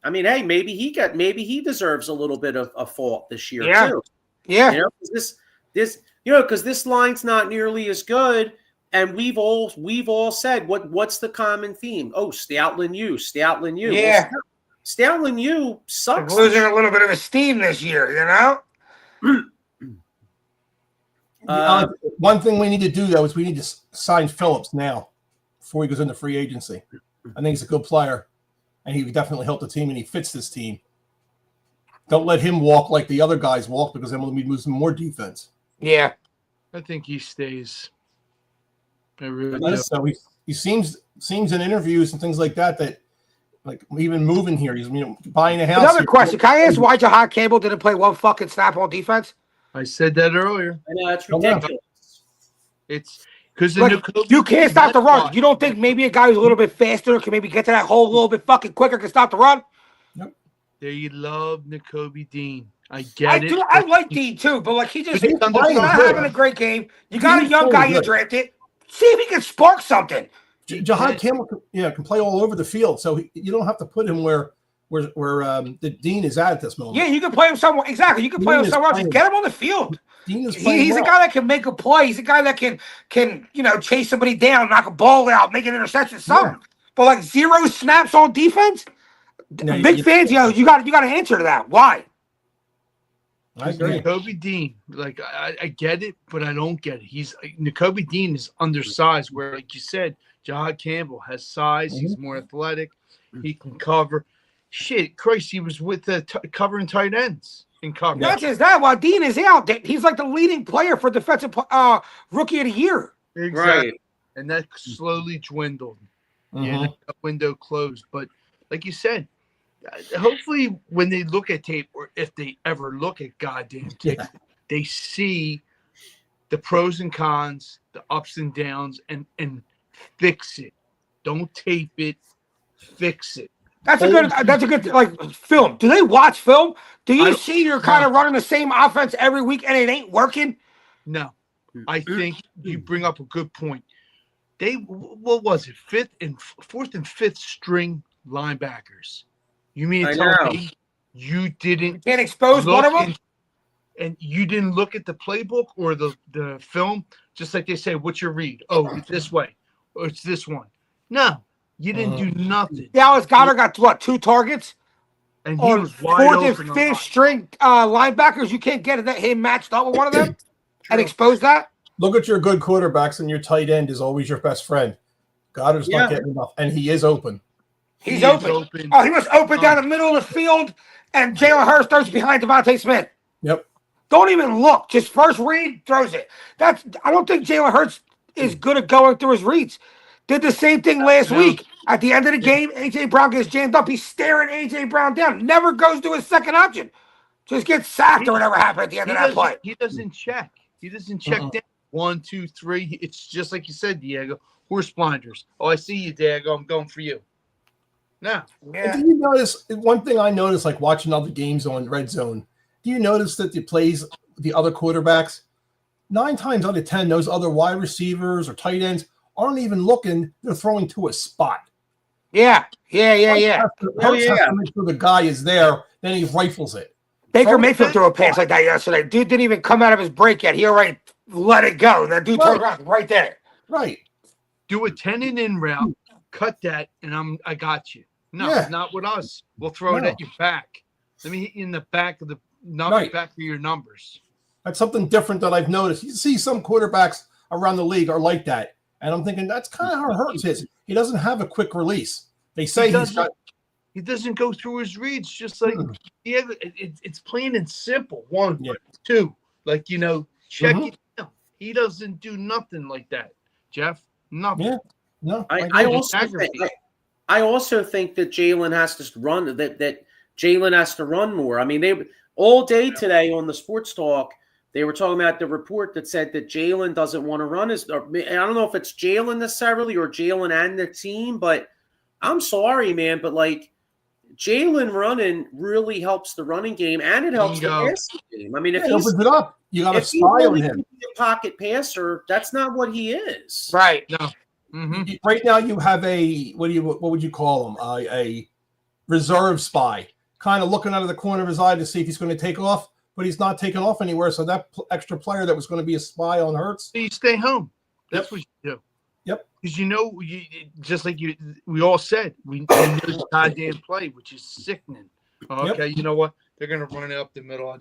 I mean, hey, maybe he deserves a little bit of fault this year too. Yeah. Because this line's not nearly as good, and we've all said what's the common theme? Oh, Stoutland U. Yeah. Well, Stoutland U sucks. They're losing a little bit of esteem this year, One thing we need to do though is we need to sign Phillips now before he goes into free agency. I think he's a good player, and he would definitely help the team, and he fits this team. Don't let him walk like the other guys walk, because then we'll be losing more defense. Yeah. I think he stays. I really do. So he seems in interviews and things like that like even moving here, he's buying a house. Another here. question. Can I ask why Jahad Campbell didn't play one fucking snap on defense? I said that earlier. I know that's ridiculous. It's because You can't stop the run. You don't think maybe a guy who's a little bit faster can maybe get to that hole a little bit fucking quicker can stop the run? They love Nakobe Dean. I get it. I like Dean too, but he's he's not playing having good. a great game. You got a He's young playing guy you good. drafted. See if he can spark something. Jahad Campbell can play all over the field, so you don't have to put him where the Dean is at this moment. Yeah, you can play him somewhere. Exactly, you can play him Dean is somewhere else. Just playing. get him on the field. Dean is playing He's a well. guy that can make a play. He's a guy that can chase somebody down, knock a ball out, make an interception, something. Yeah. But 0 snaps on defense. No, Big fans, you got to answer to that. Why? I agree. Nakobe Dean, I get it, but I don't get it. Nakobe Dean is undersized, where, like you said, Jahad Campbell has size. He's more athletic. He can cover. Shit, Christ, he was with the covering tight ends in coverage. Not just that. While Dean is out, he's like the leading player for defensive rookie of the year. Exactly. Right. And that slowly dwindled. Mhm. Yeah, that window closed. But like you said, hopefully when they look at tape, or if they ever look at goddamn tape, they see the pros and cons, the ups and downs, and fix it. Don't tape it, fix it. That's a good film. Do they watch film? Do you see you're kind of running the same offense every week and it ain't working? No. I think you bring up a good point. What was it? Fourth and fifth string linebackers. You mean to tell me you didn't can't expose one of them? And you didn't look at the playbook or the film, just like they say, what's your read? Oh, it's this way. Or it's this one. No, you didn't do nothing. Dallas Goddard got 2 targets? And he was wide fourth open. And fifth string linebackers, you can't get him matched up with one of them and expose that? Look at your good quarterbacks, and your tight end is always your best friend. Goddard's not getting enough, and he is open. He's open. Oh, he was open down the middle of the field, and Jalen Hurts throws behind Devontae Smith. Yep. Don't even look. Just first read, throws it. I don't think Jalen Hurts is good at going through his reads. Did the same thing last week. At the end of the game, A.J. Brown gets jammed up. He's staring A.J. Brown down. Never goes to his second option. Just gets sacked or whatever happened at the end of that play. He doesn't check. He doesn't check down. 1, 2, 3. It's just like you said, Diego. Horse blinders. Oh, I see you, Diego. I'm going for you. No. Yeah. Do you notice one thing I noticed, like watching other games on Red Zone? Do you notice that the other quarterbacks, 9 times out of 10, those other wide receivers or tight ends aren't even looking? They're throwing to a spot. Yeah. Hurts has to make sure the guy is there. Then he rifles it. Baker Mayfield threw a pass like that yesterday. Dude didn't even come out of his break yet. He already let it go. That dude turned around right there. Right. Do a 10 and in route, cut that, and I got you. No, not with us. We'll throw it at your back. Let me hit you in the back of the back of your numbers. That's something different that I've noticed. You see some quarterbacks around the league are like that. And I'm thinking that's kind of how Hurts is. He doesn't have a quick release. They say he doesn't go through his reads, just like it's plain and simple. 1, 2, like check it out. He doesn't do nothing like that, Jeff. Nothing. Yeah. No. I also think that Jalen has to run. That Jalen has to run more. I mean, they all day today on the Sports Talk, they were talking about the report that said that Jalen doesn't want to run I don't know if it's Jalen necessarily or Jalen and the team, but I'm sorry, man, but like Jalen running really helps the running game and it helps the passing game. I mean, if he opens it up, you got to spy on him. A pocket passer, that's not what he is. Right. No. Mm-hmm. Right now, you have what would you call him? A reserve spy, kind of looking out of the corner of his eye to see if he's going to take off, but he's not taking off anywhere. So that extra player that was going to be a spy on Hurts, you stay home. That's what you do. Yep. Because just like we all said, we know this goddamn play, which is sickening. Okay, you know what? They're going to run it up the middle.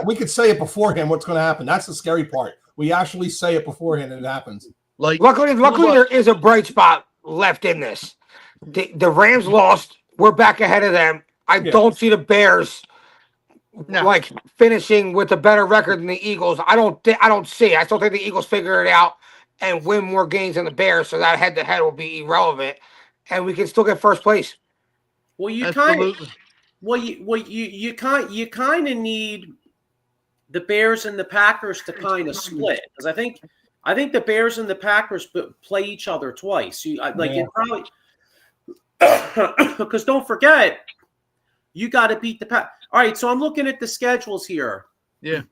We could say it beforehand what's going to happen. That's the scary part. We actually say it beforehand and it happens. Like luckily there is a bright spot left in this. The Rams lost. We're back ahead of them. I don't see the Bears like finishing with a better record than the Eagles. I don't see. I still think the Eagles figure it out and win more games than the Bears, so that head-to-head will be irrelevant, and we can still get first place. Well, you kind of need the Bears and the Packers to kind of split, because I think the Bears and the Packers play each other twice. Because don't forget, you got to beat the Pack. All right, so I'm looking at the schedules here. Yeah.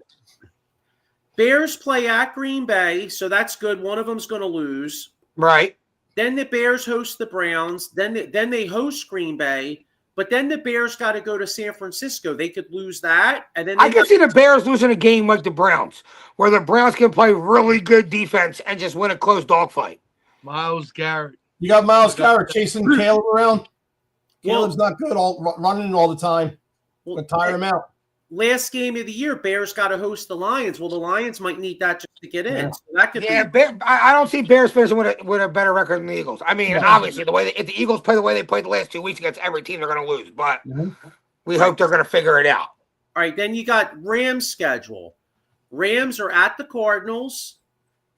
Bears play at Green Bay, so that's good. One of them's going to lose. Right. Then the Bears host the Browns. Then they host Green Bay. But then the Bears got to go to San Francisco. They could lose that. And then I can see the Bears losing a game like the Browns, where the Browns can play really good defense and just win a close dogfight. Myles Garrett. You got Myles Garrett chasing Caleb around. Caleb's not good running all the time. Well, tire him out. Last game of the year, Bears got to host the Lions. Well, the Lions might need that just to get in. Yeah. So that could I don't see Bears finishing with a better record than the Eagles. I mean, obviously, if the Eagles play the way they played the last 2 weeks against every team, they're going to lose. But we hope they're going to figure it out. All right, then you got Rams schedule. Rams are at the Cardinals.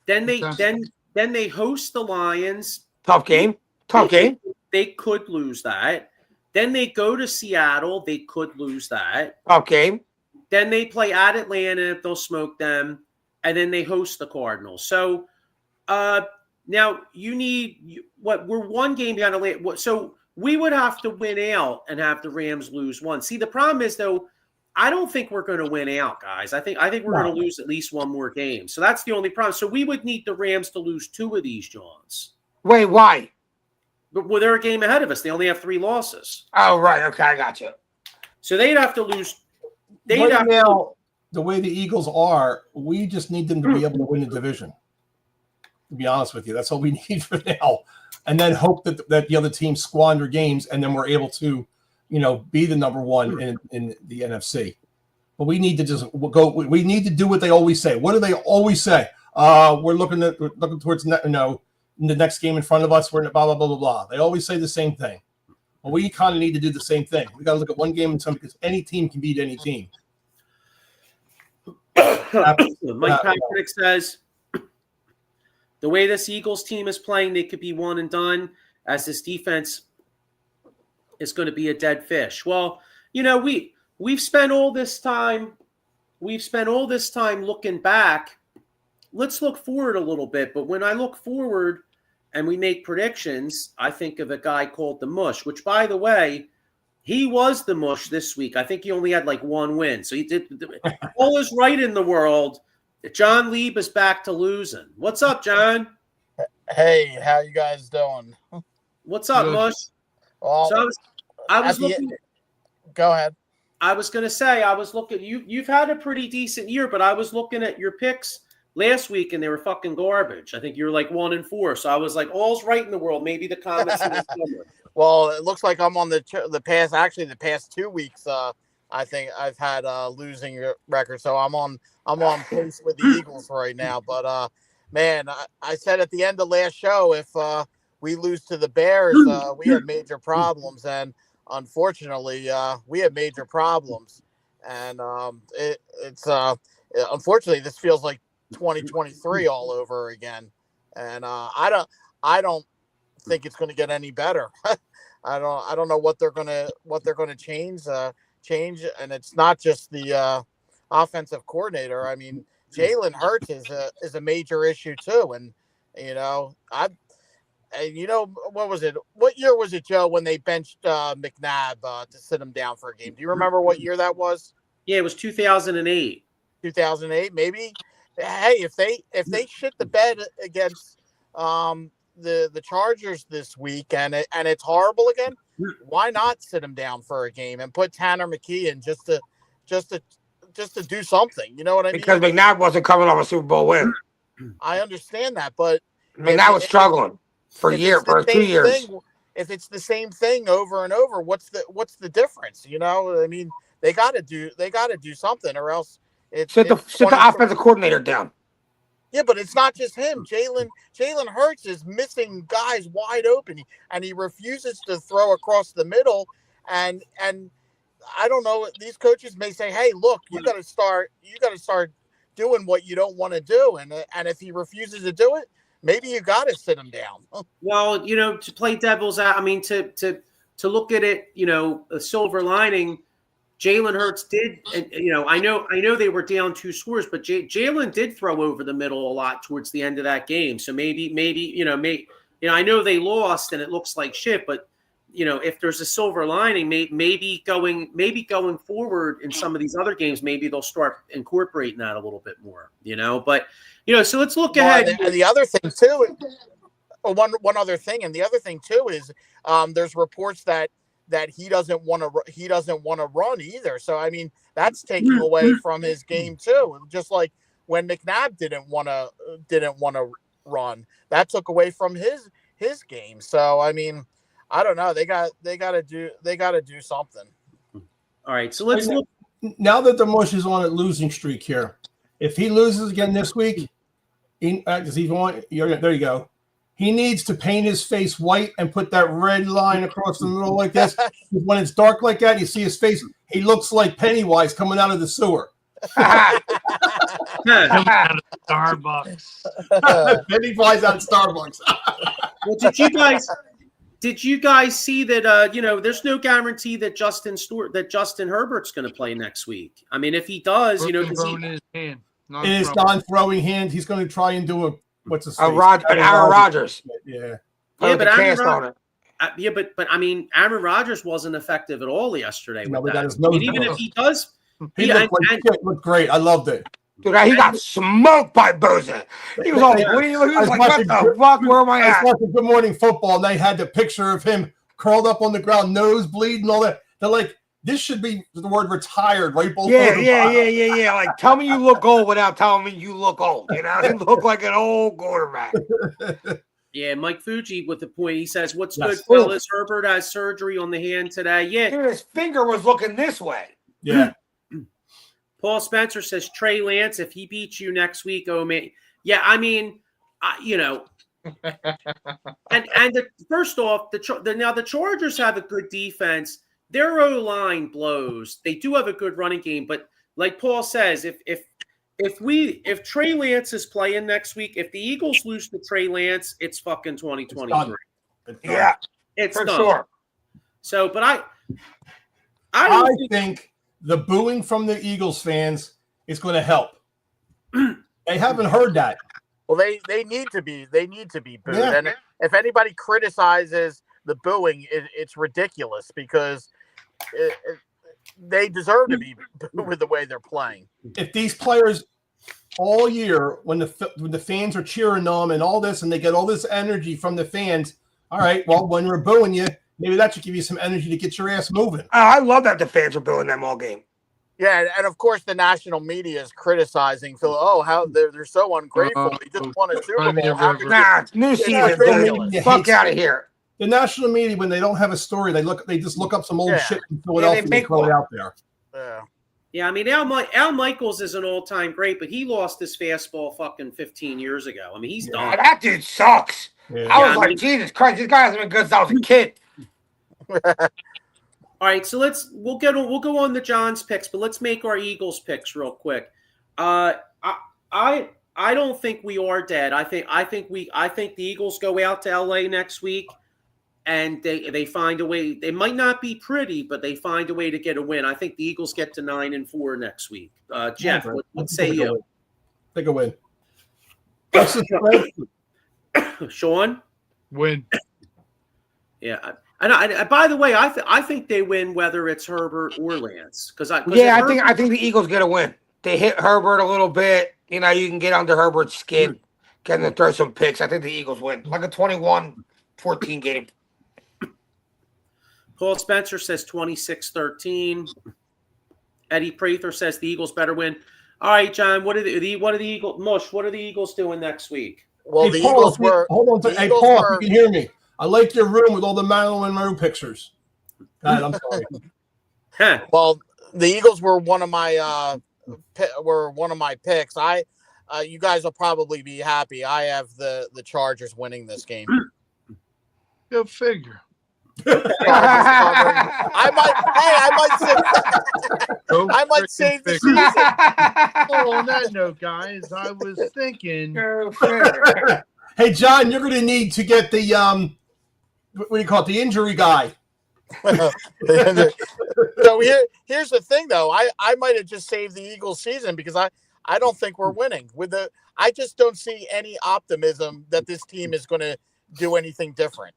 Then they host the Lions. Tough game. They could lose that. Then they go to Seattle. They could lose that. Tough game. Then they play at Atlanta if they'll smoke them. And then they host the Cardinals. So now we're one game behind Atlanta. So we would have to win out and have the Rams lose one. See, the problem is, though, I don't think we're going to win out, guys. I think we're going to lose at least one more game. So that's the only problem. So we would need the Rams to lose 2 of these, Johns. Wait, why? But they're a game ahead of us. They only have 3 losses. Oh, right. Okay, I got you. So they'd have to lose. Now, the way the Eagles are, we just need them to be able to win the division. To be honest with you, that's all we need for now. And then hope that the other teams squander games, and then we're able to, be the number 1 in the NFC. But we need to just go. We need to do what they always say. What do they always say? We're looking towards in the next game in front of us, we're in blah, blah, blah, blah, blah. They always say the same thing. Well, we kind of need to do the same thing. We got to look at one game in time because any team can beat any team. Mike Patrick says, the way this Eagles team is playing, they could be one and done, as this defense is going to be a dead fish. Well, we've spent all this time looking back. Let's look forward a little bit. But when I look forward and we make predictions, I think of a guy called the Mush, which, by the way, he was the Mush this week. I think he only had like 1 win. So he did all is right in the world. John Lieb is back to losing. What's up, John? Hey, how you guys doing? What's up, Mush? Well, So I was at the- looking. go ahead. I was going to say, I was looking. You've had a pretty decent year, but I was looking at your picks last week, and they were fucking garbage. I think you were like 1-4. So I was like, all's right in the world. Maybe the comments in the summer. Well, it looks like I'm on the past 2 weeks. I think I've had a losing record, so I'm on pace with the Eagles right now. But man, I said at the end of last show, if we lose to the Bears, we have major problems, and unfortunately, we have major problems. And it's unfortunately, this feels like 2023 all over again. And I don't think it's going to get any better. I don't know what they're gonna change, and it's not just the offensive coordinator. I mean, Jalen Hurts is a major issue too. And what was it? What year was it, Joe, when they benched McNabb to sit him down for a game? Do you remember what year that was? Yeah, it was 2008. 2008, maybe. Hey, if they shit the bed against the Chargers this week and it's horrible again, why not sit him down for a game and put Tanner McKee in just to do something? You know what I mean? Because McNabb wasn't coming off a Super Bowl win. I understand that, but McNabb was struggling for 2 years. If it's the same thing over and over, what's the difference? You know, I mean, they got to do something, or else sit the offensive coordinator down. Yeah, but it's not just him. Jalen Hurts is missing guys wide open, and he refuses to throw across the middle. And I don't know. These coaches may say, "Hey, look, you got to start doing what you don't want to do." And if he refuses to do it, maybe you got to sit him down. Well, to play devil's out. I mean, to look at it, a silver lining. Jalen Hurts did, and I know they were down 2 scores, but Jalen did throw over the middle a lot towards the end of that game. So maybe I know they lost and it looks like shit, but if there's a silver lining, maybe going forward in some of these other games, maybe they'll start incorporating that a little bit more. But so let's look ahead. And the other thing too, one other thing, and the other thing too is there's reports that he doesn't want to run either. So I mean, that's taking away from his game too. Just like when McNabb didn't want to run, that took away from his game. So I mean, I don't know. They got to do something. All right, so let's look. Now that the mush is on a losing streak here, if he loses again this week, there you go. He needs to paint his face white and put that red line across the middle like this. When it's dark like that, you see his face. He looks like Pennywise coming out of the sewer. Coming out of Starbucks. Pennywise out of Starbucks. Well, did you guys see that? There's no guarantee that Justin Herbert's going to play next week. I mean, if he does, in his hand. In his non-throwing hand, he's going to try and do an Aaron Rodgers. Yeah. Yeah, but I mean, Aaron Rodgers wasn't effective at all yesterday. No, with that. even if he does, he looked great. I loved it. Dude, he got smoked by Boza. He was all bleeding. He was like, what the fuck? Where am I at? I was watching Good Morning Football, and they had the picture of him curled up on the ground, nose bleeding, all that. They're like, this should be the word retired, right? Yeah. Like, tell me you look old without telling me you look old. You look like an old quarterback. Yeah, Mike Fuji with the point. He says, what's good, fellas? Herbert has surgery on the hand today. Yeah. Dude, his finger was looking this way. Yeah. Paul Spencer says, Trey Lance, if he beats you next week, oh, man. Yeah, I mean, first off, now the Chargers have a good defense. Their O-line blows. They do have a good running game, but like Paul says, if Trey Lance is playing next week, if the Eagles lose to Trey Lance, it's fucking 2023. Yeah, it's for done. Sure. So, but I think the booing from the Eagles fans is going to help. They haven't heard that. Well, they need to be booed, Yeah. and if anybody criticizes the booing, it's ridiculous because they deserve to be booed with the way they're playing. If these players all year, when the fans are cheering them and all this, and they get all this energy from the fans, all right, well, when we're booing you, maybe that should give you some energy to get your ass moving. I love that the fans are building them all game. Yeah, and of course the national media is criticizing Phil. Oh, how they're so ungrateful. They just won a Super I Bowl. never How could Nah, it's new It's season, ridiculous. dude. Fuck out of here. The national media, when they don't have a story, they just look up some old Yeah. shit from Philadelphia and make throw it one. out there. Yeah. Yeah, I mean, Al Michaels is an all-time great, but he lost his fastball fucking 15 years ago. I mean, he's done. That dude sucks. Yeah. I was I like, mean- Jesus Christ, this guy hasn't been good since I was a kid. All right, so we'll go on to John's picks, but let's make our Eagles picks real quick. I don't think we are dead. I think the Eagles go out to LA next week, and they find a way. They might not be pretty, but they find a way to get a win. I think the Eagles get to 9-4 next week. Jeff, what say you? Take a win. What's the spread? Sean? Win. Yeah. And by the way, I think they win whether it's Herbert or Lance. I think the Eagles get a win. They hit Herbert a little bit. You know, you can get under Herbert's skin, get him to throw some picks. I think the Eagles win. Like a 21-14 game. Paul Spencer says 26-13. Eddie Prather says the Eagles better win. All right, John, what are the Eagles Mush, what are the Eagles doing next week? Well, Hey, the Paul, Eagles were. hold on. the Hey, Eagles Paul, were- if you can hear me. I like your room with all the Marilyn Monroe pictures. God, I'm sorry. Huh. Well, the Eagles were one of my picks. You guys will probably be happy. I have the Chargers winning this game. Go figure. I might save the season. Oh, on that note, guys, I was thinking. Hey, John, you're going to need to get the what do you call it? The injury guy. So here's the thing, though. I might have just saved the Eagles season because I don't think we're winning. I just don't see any optimism that this team is going to do anything different.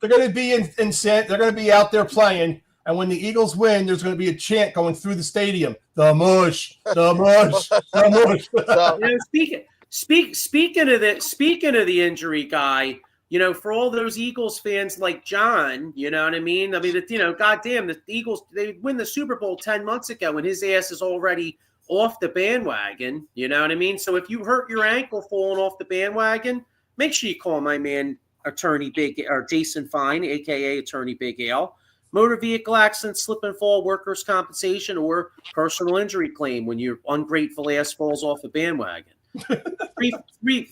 They're going to be they're going to be out there playing, and when the Eagles win, there's going to be a chant going through the stadium: "The mush, the mush, the mush." So, You know, speaking of the injury guy, you know, for all those Eagles fans like John, you know what I mean? I mean, goddamn, the Eagles, they win the Super Bowl 10 months ago, and his ass is already off the bandwagon. You know what I mean? So if you hurt your ankle falling off the bandwagon, make sure you call my man, Attorney Big or Jason Fine, aka Attorney Big Al. Motor vehicle accident, slip and fall, workers' compensation, or personal injury claim when your ungrateful ass falls off the bandwagon.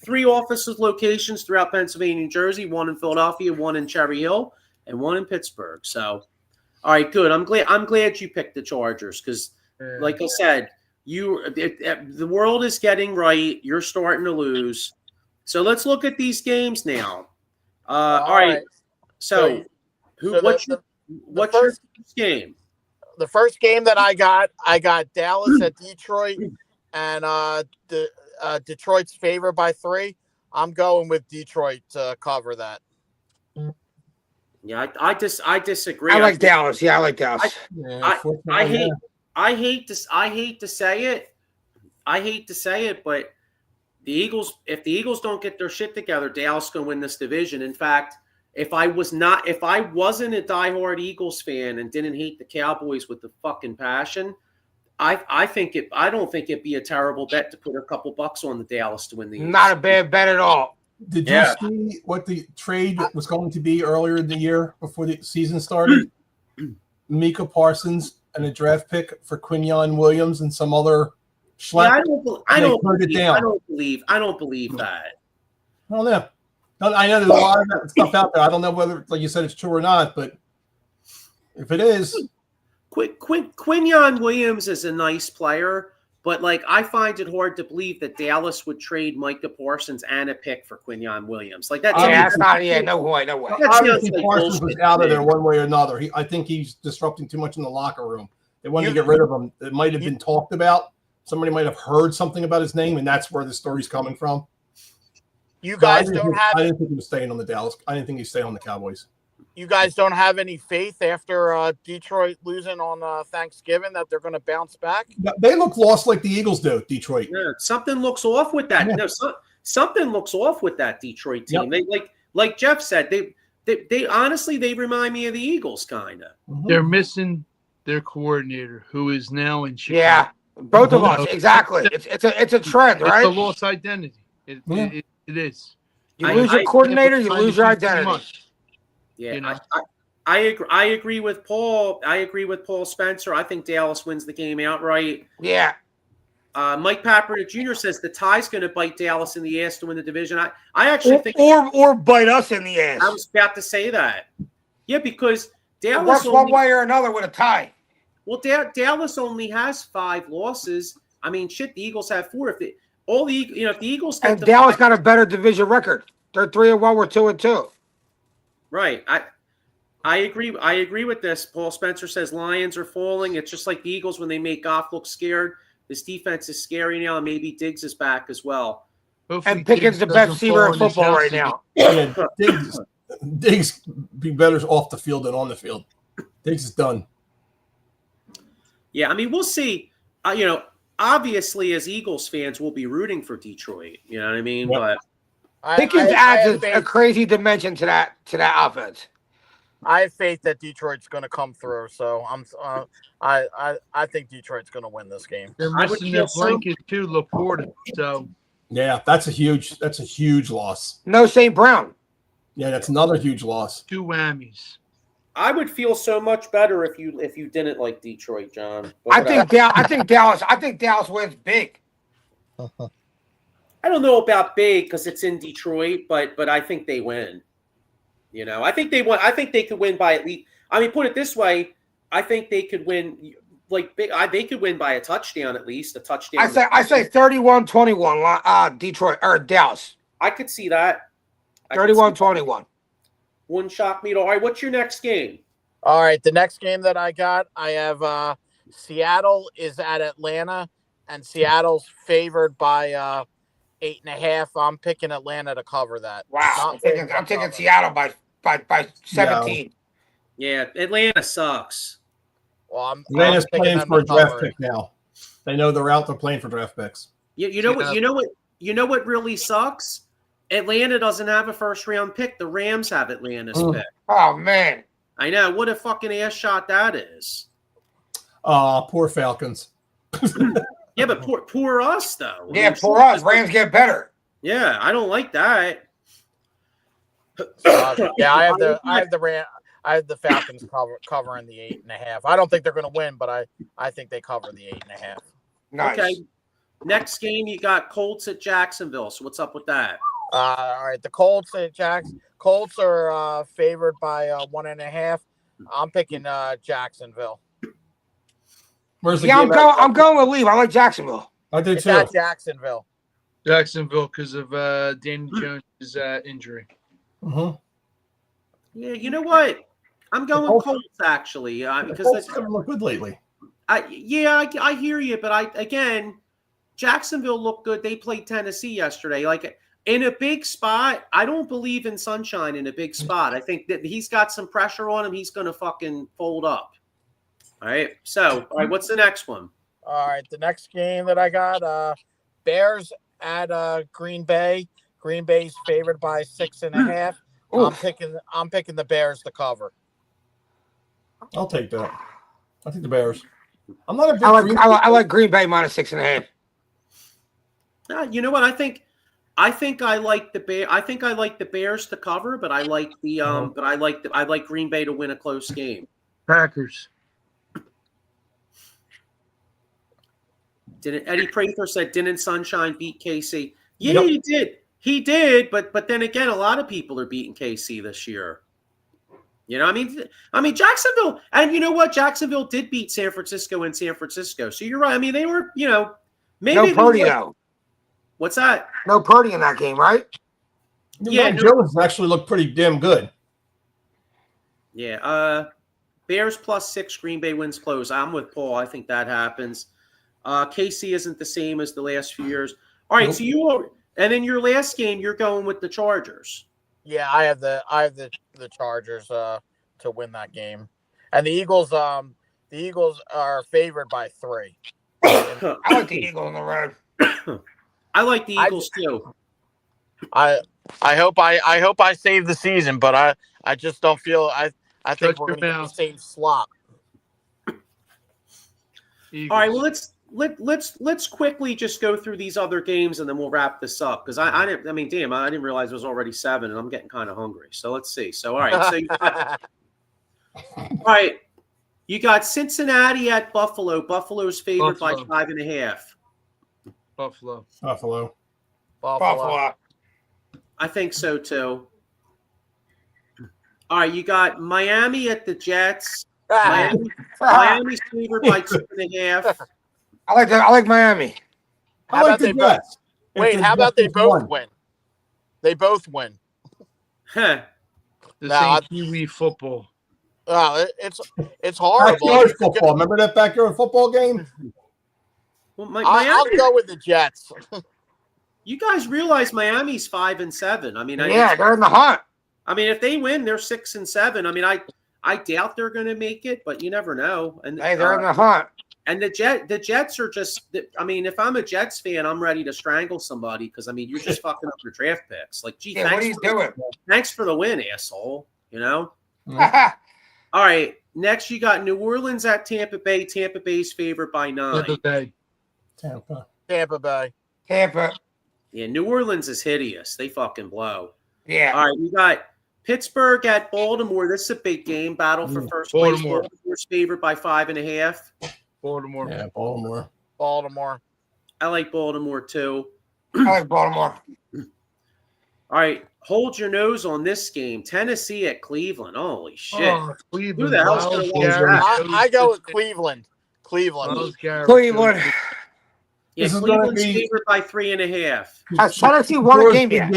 three offices locations throughout Pennsylvania, New Jersey, one in Philadelphia, one in Cherry Hill, and one in Pittsburgh. So, all right, good. I'm glad you picked the Chargers because, like I said, the world is getting right. You're starting to lose. So let's look at these games now. All right. So what's your first game? The first game that I got Dallas at Detroit, and Detroit's favored by 3. I'm going with Detroit to cover that. Yeah, I disagree. I like Dallas. Yeah, I like Dallas. I hate to say it. But the Eagles, if the Eagles don't get their shit together, Dallas going to win this division. In fact, if I wasn't a diehard Eagles fan and didn't hate the Cowboys with the fucking passion, I don't think it'd be a terrible bet to put a couple bucks on the Dallas to win the Eagles. Not a bad bet at all. Did you see what the trade was going to be earlier in the year before the season started? Micah Parsons and a draft pick for Quinyon Williams and some other schlep. Yeah, I don't believe that. I don't know. I know there's a lot of that stuff out there. I don't know whether, like you said, it's true or not, but if it is, Quinyon Williams is a nice player, but like I find it hard to believe that Dallas would trade Micah Parsons and a pick for Quinyon Williams. Like that's not. Yeah, no way. Obviously, Parsons was out of there one way or another. I think he's disrupting too much in the locker room. They wanted to get rid of him. It might have been talked about. Somebody might have heard something about his name, and that's where the story's coming from. You guys I didn't think he was staying on the Dallas. I didn't think he'd stay on the Cowboys. You guys don't have any faith after Detroit losing on Thanksgiving that they're going to bounce back? They look lost like the Eagles do, Detroit. Yeah, something looks off with that. Yeah. No, something looks off with that Detroit team. Yep. They like Jeff said, they honestly they remind me of the Eagles kind of. They're missing their coordinator, who is now in Chicago. Yeah, both of You us know, exactly. It's a trend, It's right? a lost identity. It is. You lose your coordinator, you lose your identity. Yeah, You know? I agree. I agree with Paul. I agree with Paul Spencer. I think Dallas wins the game outright. Yeah. Mike Pappernick Jr. says the tie's going to bite Dallas in the ass to win the division. I actually think or bite us in the ass. I was about to say that. Yeah, because It Dallas works one way or another with a tie. Well, Dallas only has 5 losses. I mean, shit, the Eagles have 4. If the Eagles get And Dallas got a better division record. They're 3-1. We're 2-2. Right. I agree. I agree with this. Paul Spencer says Lions are falling. It's just like the Eagles when they make Goff look scared. This defense is scary now, and maybe Diggs is back as well. Hopefully And Pickens the best receiver in football right now. Yeah, Diggs be better off the field than on the field. Diggs is done. Yeah, I mean, we'll see. Obviously, as Eagles fans, we'll be rooting for Detroit. You know what I mean? Yep. But Pickens adds a crazy dimension to that offense. I have faith that Detroit's going to come through, so I think Detroit's going to win this game. They're missing their blanket too, Laporta. So yeah, that's a huge loss. No St. Brown. Yeah, that's another huge loss. 2 whammies. I would feel so much better if you didn't like Detroit, John. I think Dallas wins big. I don't know about big because it's in Detroit, but I think they win. I think they won. I think they could win by at least. I mean, put it this way: I think they could win like big. They could win by a touchdown at least. A touchdown. I say 31-21. Detroit or Dallas. I could see that. 31-21. Wouldn't shock me at all. All right, what's your next game? All right, the next game that I got, I have Seattle is at Atlanta, and Seattle's favored by 8.5. I'm picking Atlanta to cover that. Wow, I'm taking Seattle by 17. Yeah, Atlanta sucks. Well, Atlanta's playing for a draft pick now. They know they're out. They're playing for draft picks. You know what really sucks? Atlanta doesn't have a first-round pick. The Rams have Atlanta's pick. Oh, man. I know. What a fucking ass shot that is. Poor Falcons. Yeah, but poor us, though. Yeah, poor us. Rams get better. Yeah, I don't like that. Yeah, I have the Falcons covering the 8.5. I don't think they're going to win, but I think they cover the 8.5. Nice. Okay. Next game, you got Colts at Jacksonville. So what's up with that? All right, the Colts are favored by 1.5. I'm picking Jacksonville. Where's the Yeah, game? I'm going with Leave. I like Jacksonville. I do It's too. at Jacksonville. Jacksonville because of Danny Jones' injury. Mm-hmm. Yeah, you know what? I'm going Colts actually because Colts haven't looked good lately. I hear you, but Jacksonville looked good. They played Tennessee yesterday. Like in a big spot, I don't believe in Sunshine in a big spot. I think that he's got some pressure on him. He's going to fucking fold up. All right. So, all right, what's the next one? All right, the next game that I got, Bears at Green Bay. Green Bay's favored by 6.5. I'm picking the Bears to cover. I'll take that. I think the Bears. I'm not a big. I like Green Bay minus 6.5. You know what? I think I like the Bear. I think I like the Bears to cover, but I like the I like Green Bay to win a close game. Packers. Eddie Prather said, "Didn't Sunshine beat KC?" Yeah, he did. He did, but then again, a lot of people are beating KC this year. You know, I mean Jacksonville, and you know what? Jacksonville did beat San Francisco in San Francisco. So you're right. I mean, they were, maybe No Purdy though. What's that? No Purdy in that game, right? Yeah, Jones actually looked pretty damn good. Yeah. Bears +6. Green Bay wins close. I'm with Paul. I think that happens. KC isn't the same as the last few years. All right, so and then your last game, you're going with the Chargers. Yeah, I have the Chargers to win that game, and the Eagles are favored by 3. I like the Eagles on the road. I like the Eagles too. I I hope I save the season, but I just don't feel I think Shut we're your gonna get the mouth. same slop. Eagles. All right, well let's quickly just go through these other games and then we'll wrap this up because I didn't realize it was already 7 and I'm getting kind of hungry. So let's see. So all right, you got Cincinnati at Buffalo. Buffalo's favored by Buffalo. 5.5. Buffalo. Buffalo. Buffalo. I think so too. All right, you got Miami at the Jets. Miami's favored by 2.5. I like Miami. I like the Jets. Wait, how about they both win? They both win. Huh. This No, ain't Kiwi football. Oh, it's horrible. Backyard football. Remember that backyard football game? Well, I'll go with the Jets. You guys realize Miami's 5-7. I mean, Yeah, they're in the hunt. I mean, if they win, they're 6-7. I mean, I doubt they're going to make it, but you never know. And Hey, they're in the hunt. And the Jets are just. I mean, if I'm a Jets fan, I'm ready to strangle somebody because I mean, you're just fucking up your draft picks. Like, gee, Yeah, what are you doing? Thanks for the win, asshole. You know. All right. Next, you got New Orleans at Tampa Bay. Tampa Bay's favored by 9. Tampa Bay. Tampa Bay. Tampa. Yeah, New Orleans is hideous. They fucking blow. Yeah. All right, we got Pittsburgh at Baltimore. This is a big game. Battle for first place. Baltimore. Baltimore's favored by 5.5. Baltimore. Yeah, Baltimore. Baltimore. I like Baltimore too. I like Baltimore. All right, hold your nose on this game. Tennessee at Cleveland. Holy shit. Oh, Cleveland. Who the hell's Miles gonna watch Garrett. that? I go with Cleveland. Cleveland. Miles Garrett. Cleveland. Yeah, This is Cleveland's gonna be- favored by 3.5. Has Tennessee won a game yet?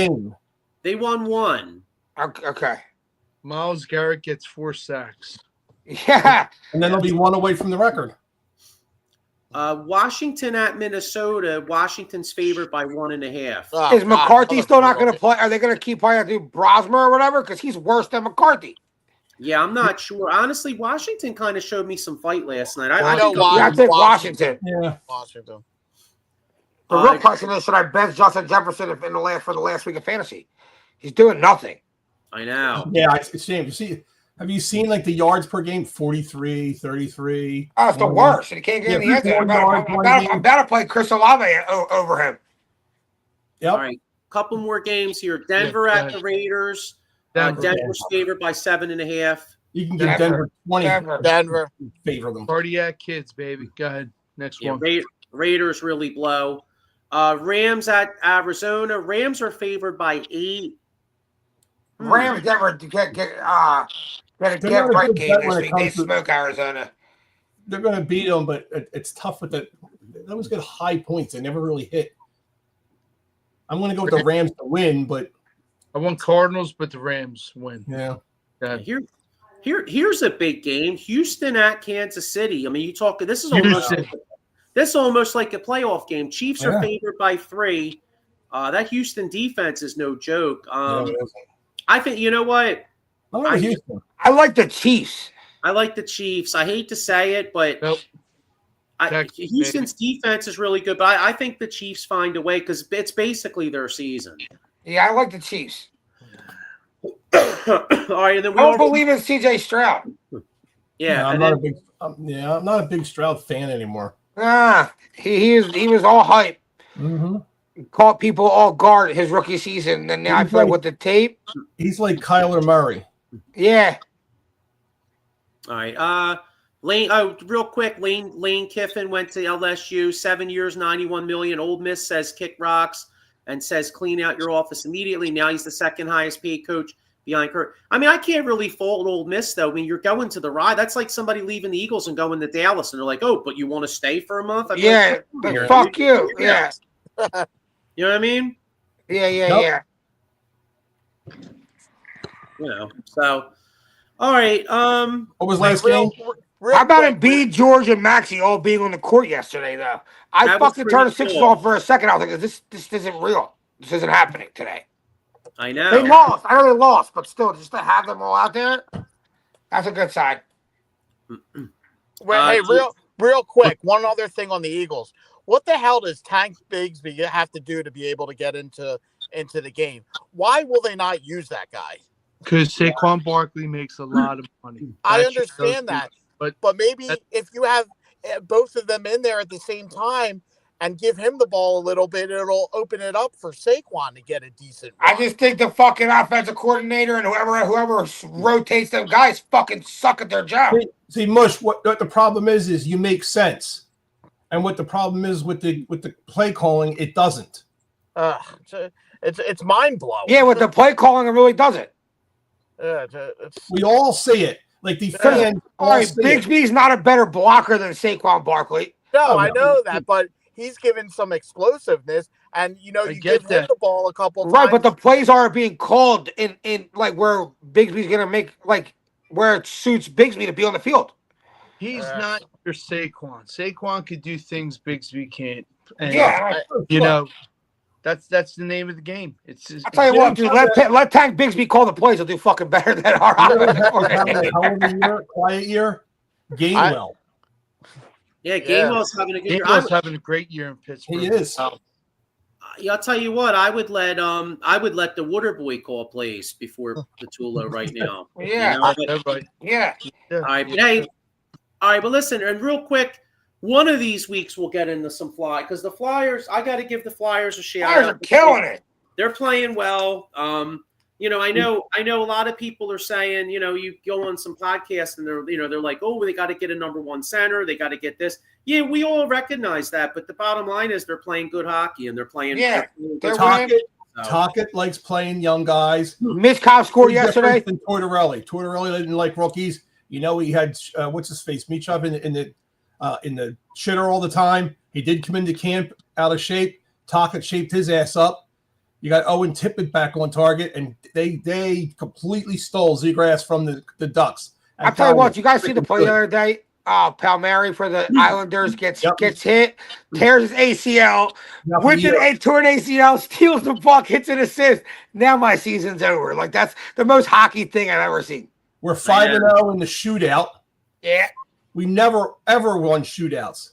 They won 1. Okay. Miles Garrett gets 4 sacks. Yeah. And then they'll be one away from the record. Washington at Minnesota. Washington's favored by 1.5. Oh, Is McCarthy God, still not going to play? Are they going to keep playing through Brosmer or whatever? Because he's worse than McCarthy. Yeah, I'm not sure. Honestly, Washington kind of showed me some fight last night. I I know think why. Yeah, I think Washington. Yeah. Washington. The real question is, should I bench Justin Jefferson for the last week of fantasy? He's doing nothing. I know. Yeah, it's a shame. Have you seen like the yards per game? 43, 33. Oh, it's the worst. And he can't get in the end zone. I'm about to play Chris Olave over him. Yep. All right, couple more games here. Denver Yeah, at the Raiders. Denver. Denver's favored by 7.5. You can give Denver 20. Denver. Favor them. Cardiac kids, baby. Go ahead. Next Yeah, one. Raiders really blow. Rams at Arizona. Rams are favored by 8. Rams never get not right a game good bet this when it week. comes They to- smoke Arizona. They're going to beat them, but it's tough with that. They always get high points. They never really hit. I'm going to go with the Rams to win, but I want Cardinals, but the Rams win. yeah. Go ahead. Here's a big game. Houston at Kansas City. I mean, you talk. This is Houston. almost like a playoff game. Chiefs are Yeah. favored by 3. That Houston defense is no joke. Yeah, it isn't. I think you know what. I like Houston. I like the Chiefs. I like the Chiefs. I hate to say it, but Nope. Texas, Houston's defense is really good. But I think the Chiefs find a way because it's basically their season. Yeah, I like the Chiefs. All right, and then I don't believe in CJ Stroud. yeah, I'm and not then, a big. I'm not a big Stroud fan anymore. He was all hype. Mm-hmm. Caught people all guard his rookie season, and now I feel like with the tape. He's like Kyler Murray. Yeah. all right. Lane. Oh, real quick. Lane Kiffin went to LSU. 7 years, $91 million. Ole Miss says kick rocks and says clean out your office immediately. Now he's the second highest paid coach behind Kurt. I mean, I can't really fault Ole Miss though. I mean, you're going to the ride. That's like somebody leaving the Eagles and going to Dallas, and they're like, "Oh, but you want to stay for a month?" I'd be Yeah. like, But Yeah. fuck you. Yeah. you know what I mean? Yeah. Nope. You know. So, all right. What was last game? Real How about quick, Embiid, George, and Maxey all being on the court yesterday, though? I That was fucking pretty turned the Sixers cool. off for a second. I was like, this isn't real. This isn't happening today. I know. They lost. I know they lost, but still, just to have them all out there, that's a good sign. Wait, hey, real quick, one other thing on the Eagles. What the hell does Tank Bigsby have to do to be able to get into into the game. Why will they not use that guy? Because Saquon Barkley makes a lot of money. I That's understand that, but maybe if you have both of them in there at the same time and give him the ball a little bit, it'll open it up for Saquon to get a decent run. I just think the fucking offensive coordinator and whoever rotates them guys fucking suck at their job. See, Mush, what the problem is you make sense. And what the problem is with the play calling, it doesn't. It's mind blowing. Yeah, with the play calling, it really doesn't. We all see it. Like the fans all right, Bigsby's not a better blocker than Saquon Barkley. No, I know that, but he's given some explosiveness, and you give him the ball a couple times. Right, but the plays aren't being called in like where Bigsby's gonna make like where it suits Bigsby to be on the field. He's not your Saquon. Saquon could do things Bigsby can't. And, that's the name of the game. I'll tell you what, dude. Let Tank Bigsby call the plays. He'll do fucking better than our. Quiet year, Gainwell. Yeah, Gainwell's having a good year. Gainwell's having a great year in Pittsburgh. He is. I'll tell you what. I would let the Water Boy call plays before Patullo right now. Yeah. Yeah. All right, but hey, all right, but listen, and real quick. One of these weeks we'll get into some because the Flyers. I got to give the Flyers a shout. Flyers are killing it. They're playing well. I know a lot of people are saying, you go on some podcasts and they're like, oh, they got to get a number one center. They got to get this. Yeah, we all recognize that, but the bottom line is they're playing good hockey and they're playing. Yeah, Tocchet likes playing young guys. Mitch Cobb scored yesterday. Than Tortorelli didn't like rookies. He had what's his face, Michov in the shitter all the time. He did come into camp out of shape. Tocchet shaped his ass up. You got Owen Tippett back on target, and they completely stole Zegras from the Ducks. I'll tell you what, you guys see the play the other day? Palmieri for the Islanders gets hit, tears his ACL, tore an ACL, steals the puck, hits an assist. Now my season's over. Like that's the most hockey thing I've ever seen. We're 5-0 in the shootout. Yeah. We never ever won shootouts,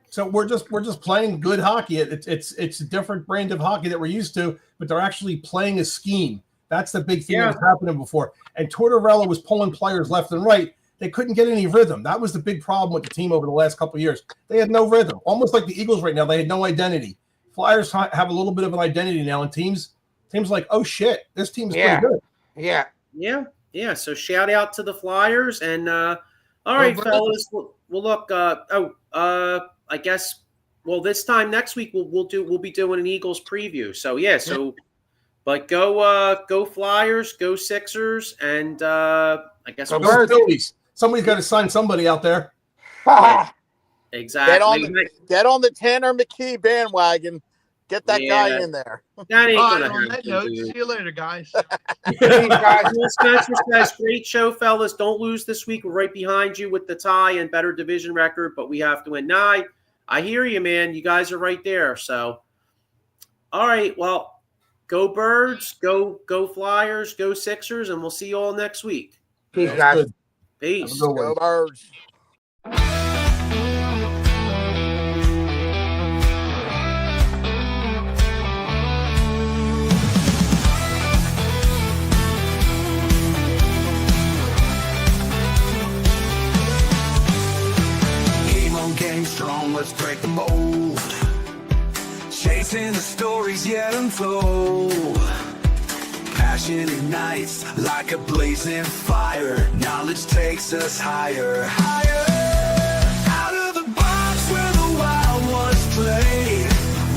so we're just playing good hockey. It's a different brand of hockey that we're used to, but they're actually playing a scheme. That's the big thing that was happening before. And Tortorella was pulling players left and right. They couldn't get any rhythm. That was the big problem with the team over the last couple of years. They had no rhythm, almost like the Eagles right now. They had no identity. Flyers have a little bit of an identity now, and teams like, oh shit, this team's pretty good. Yeah. So shout out to the Flyers and. All right, fellas. We'll look. I guess. Well, this time next week we'll be doing an Eagles preview. So yeah. So, but go Flyers, go Sixers, and I guess go Phillies. Somebody's got to sign somebody out there. Exactly. Get on the Tanner McKee bandwagon. Get that guy in there. That ain't gonna happen. See you later, guys. Spencer says, great show, fellas. Don't lose this week. We're right behind you with the tie and better division record, but we have to win. Nah, I hear you, man. You guys are right there. So, all right. Well, go Birds, go Flyers, go Sixers, and we'll see you all next week. Peace, guys. Peace. Go Birds. Strong, let's break the mold. Chasing the stories yet unfold. Passion ignites like a blazing fire. Knowledge takes us higher, out of the box where the wild ones play.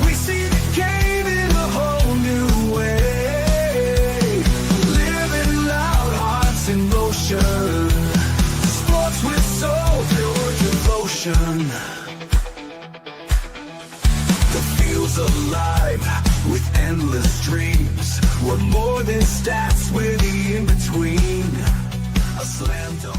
We see the game in a whole new way. Living loud, hearts in motion. Sports with soul, pure devotion. Alive with endless dreams. We're more than stats, we're the in-between. A slam dunk.